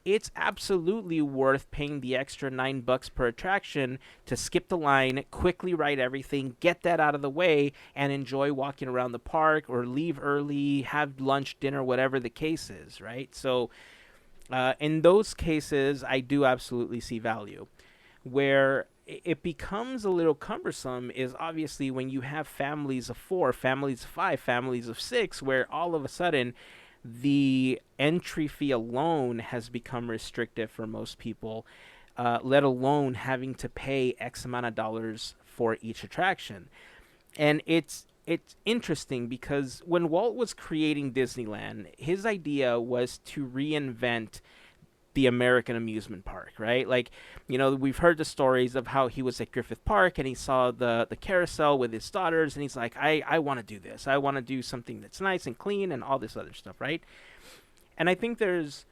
B: it's absolutely worth paying the extra $9 per attraction to skip the line, quickly ride everything, get that out of the way, and enjoy walking around the park, or leave early, have lunch, dinner, whatever the case is, right? So in those cases, I do absolutely see value. Where it becomes a little cumbersome is obviously when you have families of 4, families of 5, families of 6, where all of a sudden the entry fee alone has become restrictive for most people, let alone having to pay X amount of dollars for each attraction. And it's interesting because when Walt was creating Disneyland, his idea was to reinvent the American amusement park, right? Like, we've heard the stories of how he was at Griffith Park and he saw the carousel with his daughters, and he's like, I want to do this. I want to do something that's nice and clean and all this other stuff, right? And I think there's,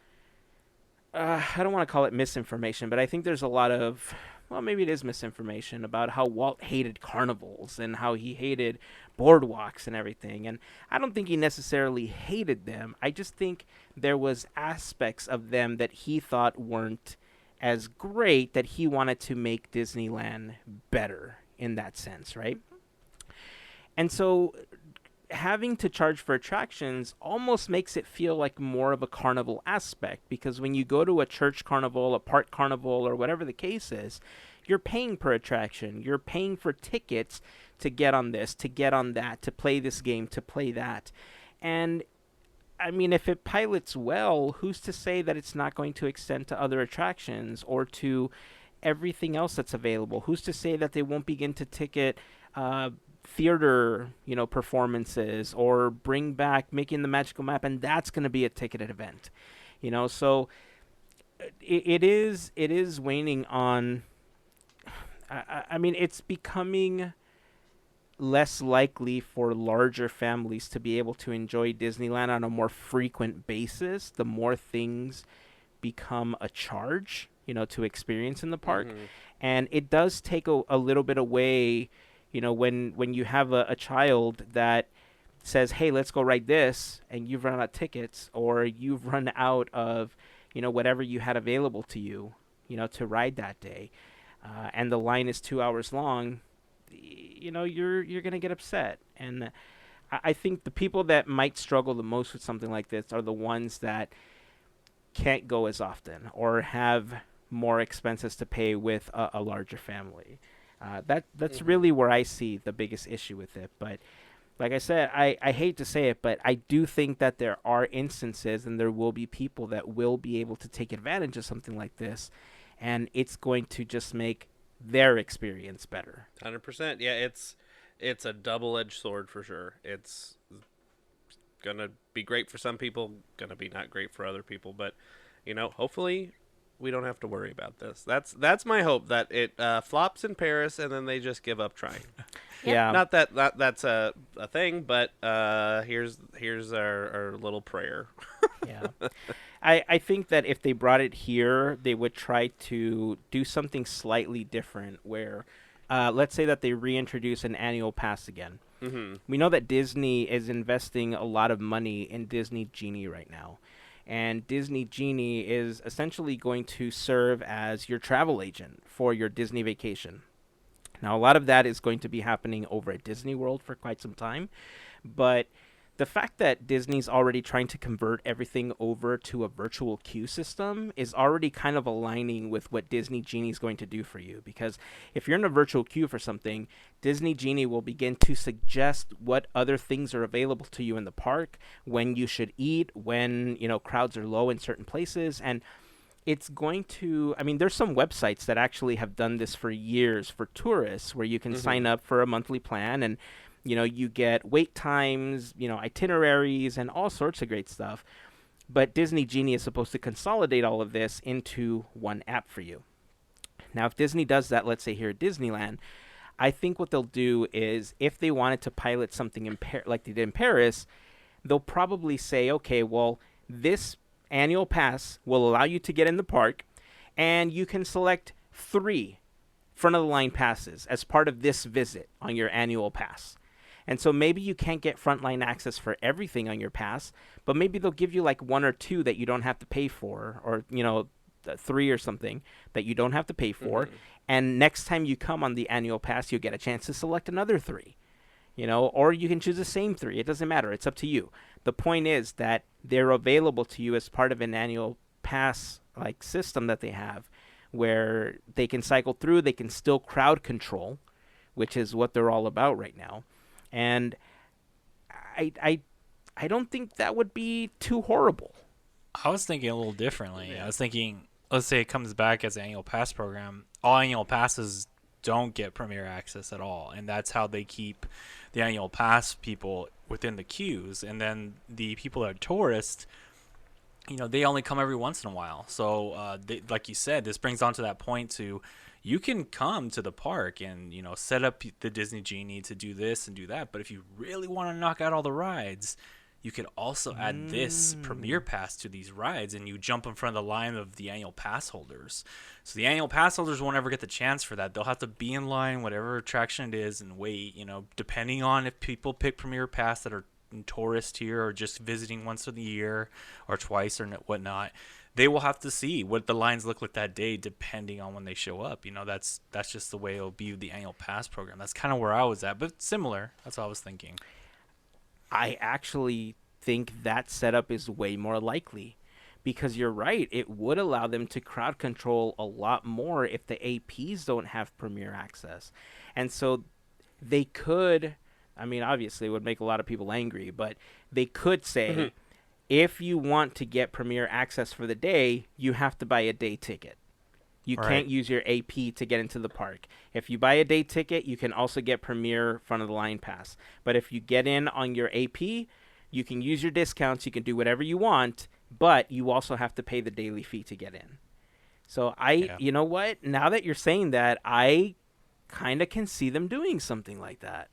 B: I don't want to call it misinformation, but I think there's a lot of, well, maybe it is misinformation about how Walt hated carnivals and how he hated boardwalks and everything. And I don't think he necessarily hated them. I just think there was aspects of them that he thought weren't as great, that he wanted to make Disneyland better in that sense, right? And so having to charge for attractions almost makes it feel like more of a carnival aspect, because when you go to a church carnival, a park carnival, or whatever the case is, you're paying per attraction. You're paying for tickets to get on this, to get on that, to play this game, to play that. And I mean, if it pilots well, who's to say that it's not going to extend to other attractions or to everything else that's available? Who's to say that they won't begin to ticket theater, performances, or bring back Making the Magical Map, and that's going to be a ticketed event, So it is waning on. I mean, it's becoming less likely for larger families to be able to enjoy Disneyland on a more frequent basis the more things become a charge, to experience in the park. And it does take a little bit away, when you have a child that says, hey, let's go ride this, and you've run out of tickets, or you've run out of, whatever you had available to you, to ride that day, and the line is 2 hours long. You're gonna get upset. And I think the people that might struggle the most with something like this are the ones that can't go as often or have more expenses to pay with a larger family. That's really where I see the biggest issue with it. But like I said, I hate to say it, but I do think that there are instances and there will be people that will be able to take advantage of something like this, and it's going to just make their experience better.
D: 100%. Yeah, it's a double-edged sword for sure. It's gonna be great for some people, gonna be not great for other people, but hopefully we don't have to worry about this. That's my hope, that it flops in Paris and then they just give up trying.
B: Yeah.
D: Not that that's a thing, but here's our little prayer.
B: Yeah. I think that if they brought it here, they would try to do something slightly different where, let's say that they reintroduce an annual pass again.
D: Mm-hmm.
B: We know that Disney is investing a lot of money in Disney Genie right now. And Disney Genie is essentially going to serve as your travel agent for your Disney vacation. Now, a lot of that is going to be happening over at Disney World for quite some time. But the fact that Disney's already trying to convert everything over to a virtual queue system is already kind of aligning with what Disney Genie is going to do for you. Because if you're in a virtual queue for something, Disney Genie will begin to suggest what other things are available to you in the park, when you should eat, when, crowds are low in certain places. And it's going to, there's some websites that actually have done this for years for tourists, where you can sign up for a monthly plan and you get wait times, itineraries, and all sorts of great stuff. But Disney Genie is supposed to consolidate all of this into one app for you. Now, if Disney does that, let's say here at Disneyland, I think what they'll do is, if they wanted to pilot something like they did in Paris, they'll probably say, okay, well, this annual pass will allow you to get in the park, and you can select 3 front-of-the-line passes as part of this visit on your annual pass. And so maybe you can't get frontline access for everything on your pass, but maybe they'll give you like 1 or 2 that you don't have to pay for, or 3 or something that you don't have to pay for. And next time you come on the annual pass, you'll get a chance to select another 3, or you can choose the same 3. It doesn't matter. It's up to you. The point is that they're available to you as part of an annual pass like system that they have, where they can cycle through. They can still crowd control, which is what they're all about right now. And I don't think that would be too horrible.
C: I was thinking a little differently. Yeah. I was thinking, let's say it comes back as an annual pass program. All annual passes don't get premier access at all, and that's how they keep the annual pass people within the queues. And then the people that are tourists, they only come every once in a while. So like you said, this brings on to that point to, you can come to the park and, set up the Disney Genie to do this and do that. But if you really want to knock out all the rides, you could also add this Premier Pass to these rides, and you jump in front of the line of the annual pass holders. So the annual pass holders won't ever get the chance for that. They'll have to be in line, whatever attraction it is, and wait, depending on if people pick Premier Pass that are tourists here or just visiting once a year or twice or whatnot. They will have to see what the lines look like that day, depending on when they show up. That's just the way it'll be with the annual pass program. That's kind of where I was at, but similar. That's what I was thinking.
B: I actually think that setup is way more likely, because you're right. It would allow them to crowd control a lot more if the APs don't have premier access. And so they could, obviously it would make a lot of people angry, but they could say, if you want to get premiere access for the day, you have to buy a day ticket. You
C: Right.
B: can't use your AP to get into the park. If you buy a day ticket, you can also get premiere front of the line pass. But if you get in on your AP, you can use your discounts. You can do whatever you want, but you also have to pay the daily fee to get in. So you know what? Now that you're saying that, I kind of can see them doing something like that.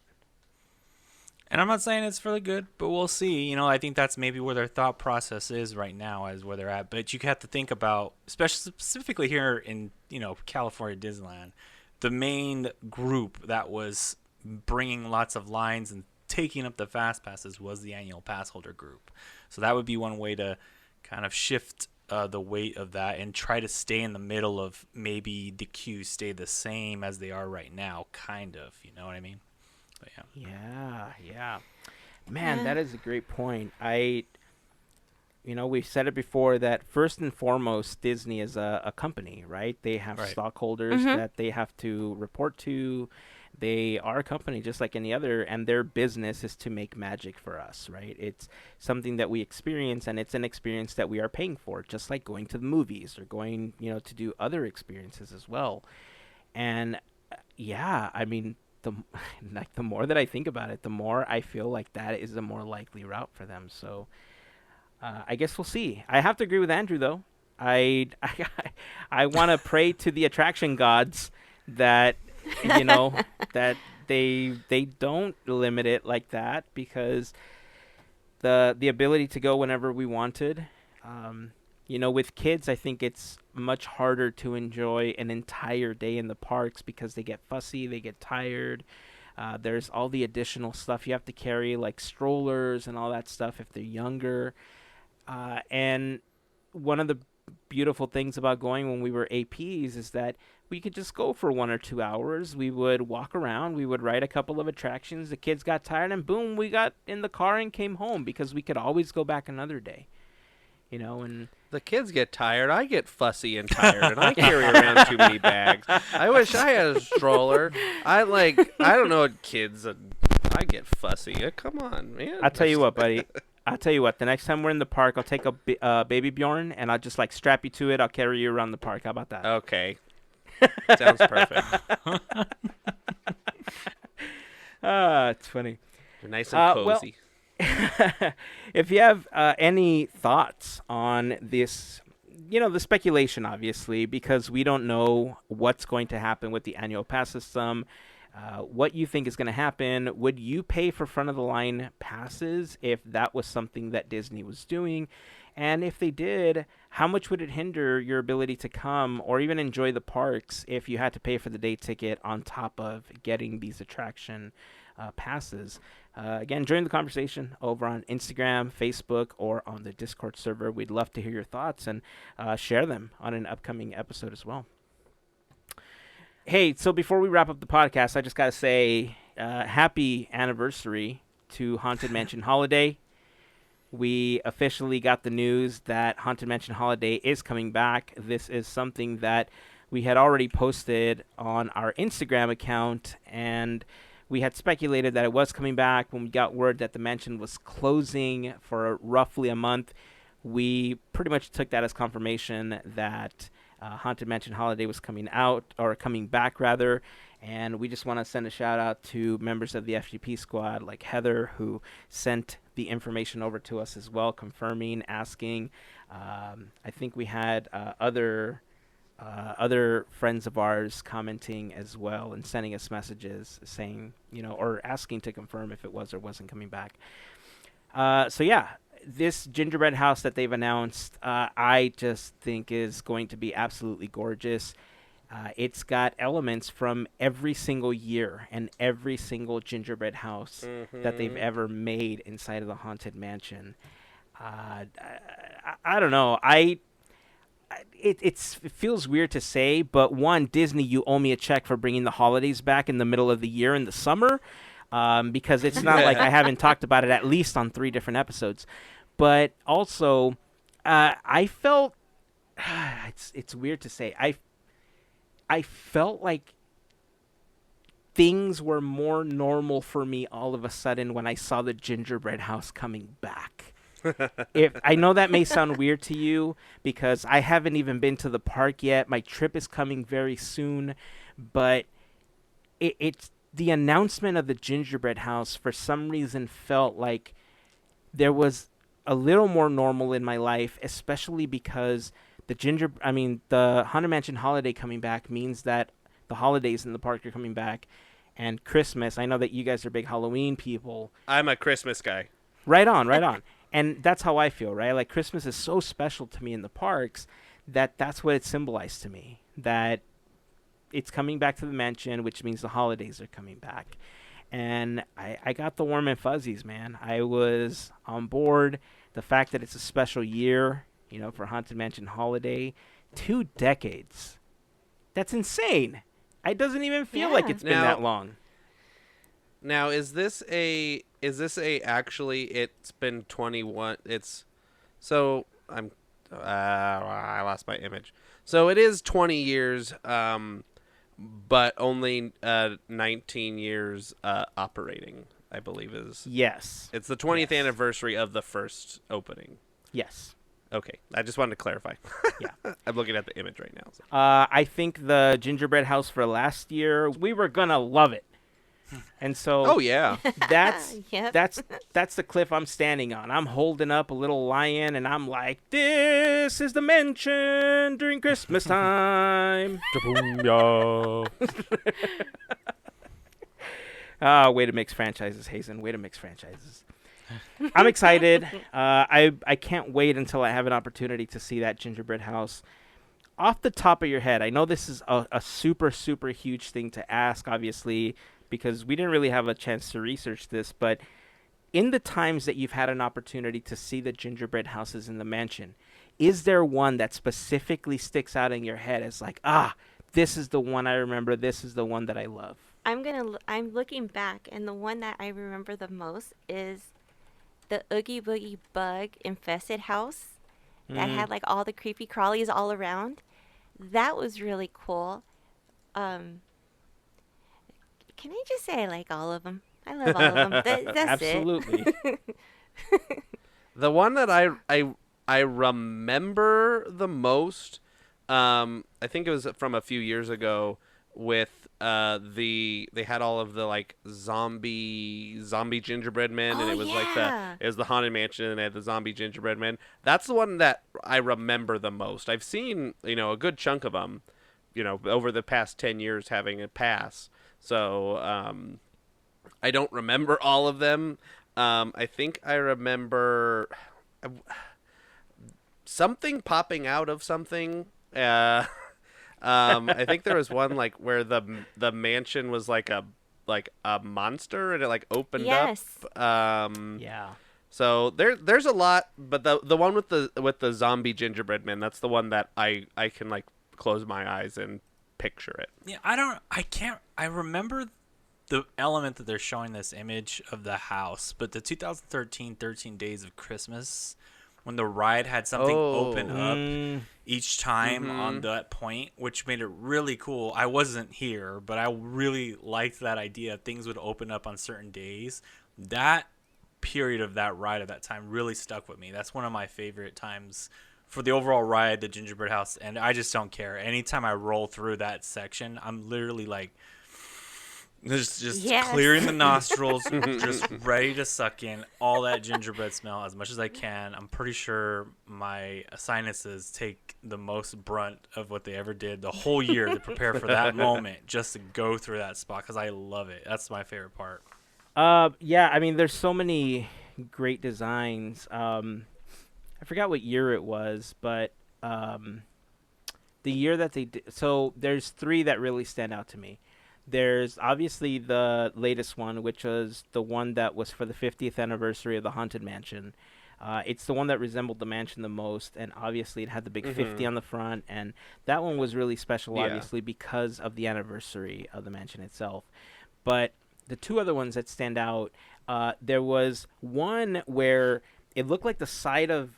C: And I'm not saying it's really good, but we'll see. You know, I think that's maybe where their thought process is right now, as where they're at. But you have to think about, especially specifically here in, California Disneyland, the main group that was bringing lots of lines and taking up the fast passes was the annual pass holder group. So that would be one way to kind of shift the weight of that and try to stay in the middle of maybe the queues stay the same as they are right now, kind of. You know what I mean? But
B: Yeah. Man, that is a great point. We've said it before that first and foremost, Disney is a company, right? They have
C: Right.
B: stockholders that they have to report to. They are a company just like any other, and their business is to make magic for us, right? It's something that we experience, and it's an experience that we are paying for, just like going to the movies or going, to do other experiences as well. And I mean, the more that I think about it, the more I feel like that is a more likely route for them. So I guess we'll see. I have to agree with Andrew, though. I want to pray to the attraction gods that that they don't limit it like that, because the ability to go whenever we wanted. With kids, I think it's much harder to enjoy an entire day in the parks because they get fussy, they get tired. There's all the additional stuff you have to carry, like strollers and all that stuff if they're younger. And one of the beautiful things about going when we were APs is that we could just go for 1 or 2 hours. We would walk around, we would ride a couple of attractions. The kids got tired, and boom, we got in the car and came home, because we could always go back another day. And
D: The kids get tired. I get fussy and tired, and I carry around too many bags. I wish I had a stroller. I don't know what kids. I get fussy. Come on, man.
B: I'll tell you what, buddy. I'll tell you what. The next time we're in the park, I'll take a baby Bjorn, and I'll just strap you to it. I'll carry you around the park. How about that?
D: Okay. Sounds perfect.
B: It's funny.
D: You're nice and
B: well,
D: cozy.
B: If you have any thoughts on this, the speculation, obviously, because we don't know what's going to happen with the annual pass system, what you think is going to happen. Would you pay for front of the line passes if that was something that Disney was doing? And if they did, how much would it hinder your ability to come or even enjoy the parks if you had to pay for the day ticket on top of getting these attraction passes? Again, join the conversation over on Instagram, Facebook, or on the Discord server. We'd love to hear your thoughts and share them on an upcoming episode as well. Hey, so before we wrap up the podcast, I just got to say happy anniversary to Haunted Mansion Holiday. We officially got the news that Haunted Mansion Holiday is coming back. This is something that we had already posted on our Instagram account, and we had speculated that it was coming back. When we got word that the mansion was closing for roughly a month, we pretty much took that as confirmation that Haunted Mansion Holiday was coming back, and we just want to send a shout out to members of the FGP Squad like Heather, who sent the information over to us as well, confirming, asking. I think we had other friends of ours commenting as well and sending us messages saying, or asking to confirm if it was or wasn't coming back. This gingerbread house that they've announced, I just think is going to be absolutely gorgeous. It's got elements from every single year and every single gingerbread house that they've ever made inside of the Haunted Mansion. I don't know. It feels weird to say, but one, Disney, you owe me a check for bringing the holidays back in the middle of the year in the summer, because it's not like I haven't talked about it at least on 3 different episodes. But also, I felt it's weird to say. I felt like things were more normal for me all of a sudden when I saw the gingerbread house coming back. if I know that may sound weird to you because I haven't even been to the park yet. My trip is coming very soon, but it's the announcement of the gingerbread house for some reason felt like there was a little more normal in my life, especially because the Haunted Mansion holiday coming back means that the holidays in the park are coming back, and Christmas. I know that you guys are big Halloween people.
D: I'm a Christmas guy.
B: Right on, right on. And that's how I feel, right? Like Christmas is so special to me in the parks that's what it symbolized to me. That it's coming back to the mansion, which means the holidays are coming back. And I got the warm and fuzzies, man. I was on board. The fact that it's a special year, for Haunted Mansion holiday. 2 decades. That's insane. It doesn't even feel like it's been that long.
D: Now, is this actually, it's been 21, I lost my image. So it is 20 years, but only 19 years operating, I believe is.
B: Yes.
D: It's the 20th anniversary of the first opening.
B: Yes.
D: Okay, I just wanted to clarify.
B: Yeah.
D: I'm looking at the image right now. So.
B: I think the gingerbread house for last year, we were going to love it. And so
D: oh yeah,
B: that's
E: Yep.
B: that's the cliff I'm standing on. I'm holding up a little lion, and I'm like, "This is the mansion during Christmas time." Way to mix franchises, Hazen. Way to mix franchises. I'm excited. I can't wait until I have an opportunity to see that gingerbread house. Off the top of your head, I know this is a super, super huge thing to ask, obviously, because we didn't really have a chance to research this, but in the times that you've had an opportunity to see the gingerbread houses in the mansion, is there one that specifically sticks out in your head as like, this is the one I remember, this is the one that I love?
E: I'm looking back, and the one that I remember the most is the Oogie Boogie Bug infested house that had like all the creepy crawlies all around. That was really cool. Can I just say I like all of them? I love all of them. That's
B: Absolutely.
E: it.
D: The one that I remember the most, I think it was from a few years ago with they had all of the like zombie gingerbread men, and it was like it was the Haunted Mansion, and they had the zombie gingerbread men. That's the one that I remember the most. I've seen a good chunk of them, over the past 10 years having it pass. So I don't remember all of them. I think I remember something popping out of something. I think there was one like where the mansion was like a monster, and it like opened up.
B: Yeah.
D: So there's a lot, but the one with the zombie gingerbread man, that's the one that I can like close my eyes and picture it.
C: Yeah, I remember the element that they're showing this image of the house, but the 2013 13 Days of Christmas, when the ride had something open up each time on that point, which made it really cool. I wasn't here, but I really liked that idea. Things would open up on certain days. That period of that ride at that time really stuck with me. That's one of my favorite times for the overall ride, the gingerbread house, and I just don't care. Anytime I roll through that section, I'm literally like, just clearing the nostrils, just ready to suck in all that gingerbread smell as much as I can. I'm pretty sure my sinuses take the most brunt of what they ever did the whole year to prepare for that moment, just to go through that spot, because I love it. That's my favorite part.
B: Yeah, I mean, there's so many great designs. I forgot what year it was, but the year that they did. So there's 3 that really stand out to me. There's obviously the latest one, which was the one that was for the 50th anniversary of the Haunted Mansion. It's the one that resembled the mansion the most, and obviously it had the big 50 on the front, and that one was really special, obviously, because of the anniversary of the mansion itself. But the 2 other ones that stand out, there was one where it looked like the side of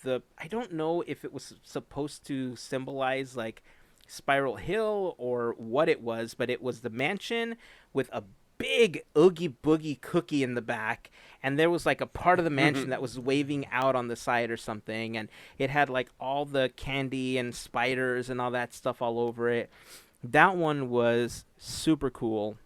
B: the, I don't know if it was supposed to symbolize like Spiral Hill or what it was, but it was the mansion with a big Oogie Boogie cookie in the back, and there was like a part of the mansion that was waving out on the side or something, and it had like all the candy and spiders and all that stuff all over it. That one was super cool.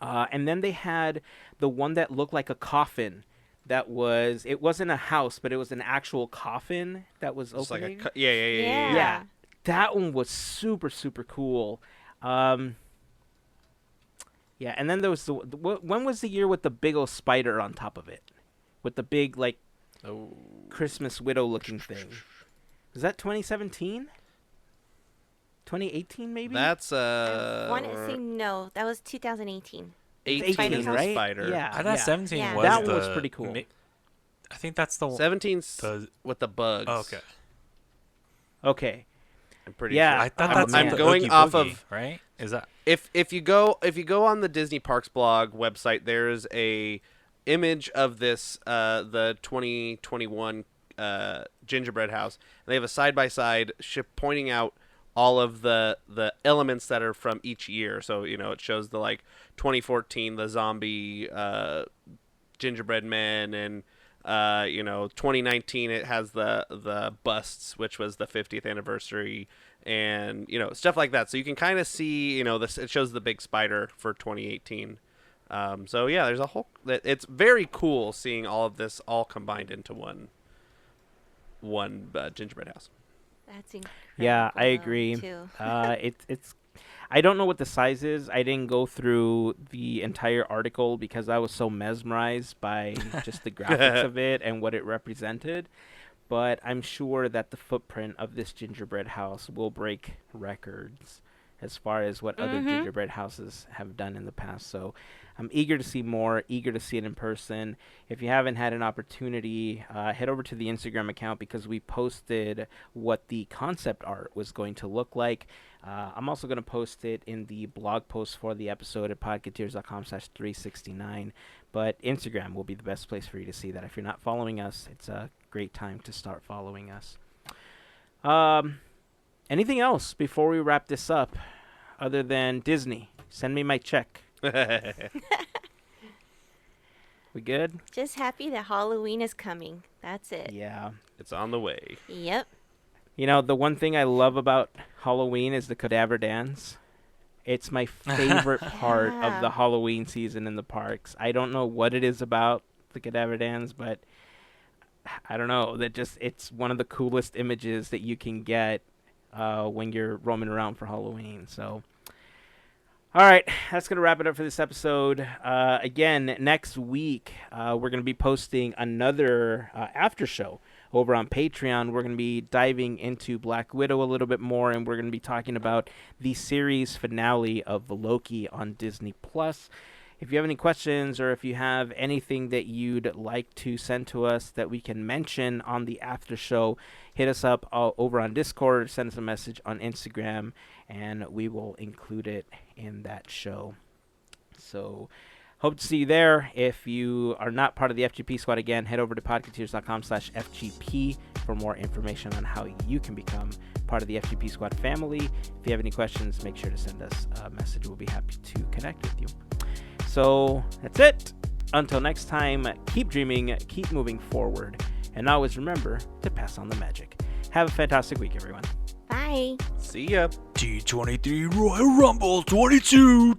B: And then they had the one that looked like a coffin. It wasn't a house, but it was an actual coffin that was
D: It's like
B: opening.
D: yeah.
B: That one was super, super cool. Yeah, and then there was when was the year with the big old spider on top of it? With the big, like, Christmas widow looking thing. Was that 2017? 2018, maybe?
D: That's
E: I want to say no. That was 2018.
D: 18,
B: right?
D: Spider.
B: Yeah.
C: I thought 17
E: Yeah.
C: was
B: That
C: the...
B: one was pretty cool.
C: I think that's the one.
D: 17's
C: The-
D: with the bugs.
C: Oh, okay.
B: Okay.
D: I'm pretty
B: Yeah,
D: sure.
C: I thought
B: Oh,
C: that's
B: man.
C: the
D: I'm going
C: Oogie
D: off
C: Boogie,
D: of
C: right? Is that...
D: if you go on the Disney Parks blog website, there's a image of this the 2021 gingerbread house. And they have a side by side pointing out all of the elements that are from each year. So it shows the 2014 the zombie gingerbread men, and 2019 it has the busts, which was the 50th anniversary, and stuff like that. So you can kind of see this. It shows the big spider for 2018. So yeah, there's a whole. It's very cool seeing all of this all combined into one gingerbread house.
E: That's incredible.
B: Yeah, I agree.
E: Too.
B: It's I don't know what the size is. I didn't go through the entire article because I was so mesmerized by just the graphics of it and what it represented. But I'm sure that the footprint of this gingerbread house will break records as far as what other gingerbread houses have done in the past. So I'm eager to see more, eager to see it in person. If you haven't had an opportunity, head over to the Instagram account because we posted what the concept art was going to look like. I'm also going to post it in the blog post for the episode at podketeers.com/369. But Instagram will be the best place for you to see that. If you're not following us, it's a great time to start following us. Anything else before we wrap this up other than Disney? Send me my check. We good?
E: Just happy that Halloween is coming. That's it.
B: Yeah.
D: It's on the way.
E: Yep.
B: The one thing I love about Halloween is the cadaver dance. It's my favorite part of the Halloween season in the parks. I don't know what it is about the cadaver dance, but I don't know. It's one of the coolest images that you can get when you're roaming around for Halloween. So, all right, that's going to wrap it up for this episode. Again, next week, we're going to be posting another after show over on Patreon. We're going to be diving into Black Widow a little bit more, and we're going to be talking about the series finale of Loki on Disney+. If you have any questions or if you have anything that you'd like to send to us that we can mention on the after show, hit us up over on Discord, send us a message on Instagram, and we will include it in that show. So hope to see you there. If you are not part of the FGP Squad, again, head over to podketeers.com/FGP for more information on how you can become part of the FGP Squad family. If you have any questions, make sure to send us a message. We'll be happy to connect with you. So that's it. Until next time, keep dreaming, keep moving forward, and always remember to pass on the magic. Have a fantastic week, everyone.
E: Bye.
D: See ya.
C: D23 Royal Rumble 22.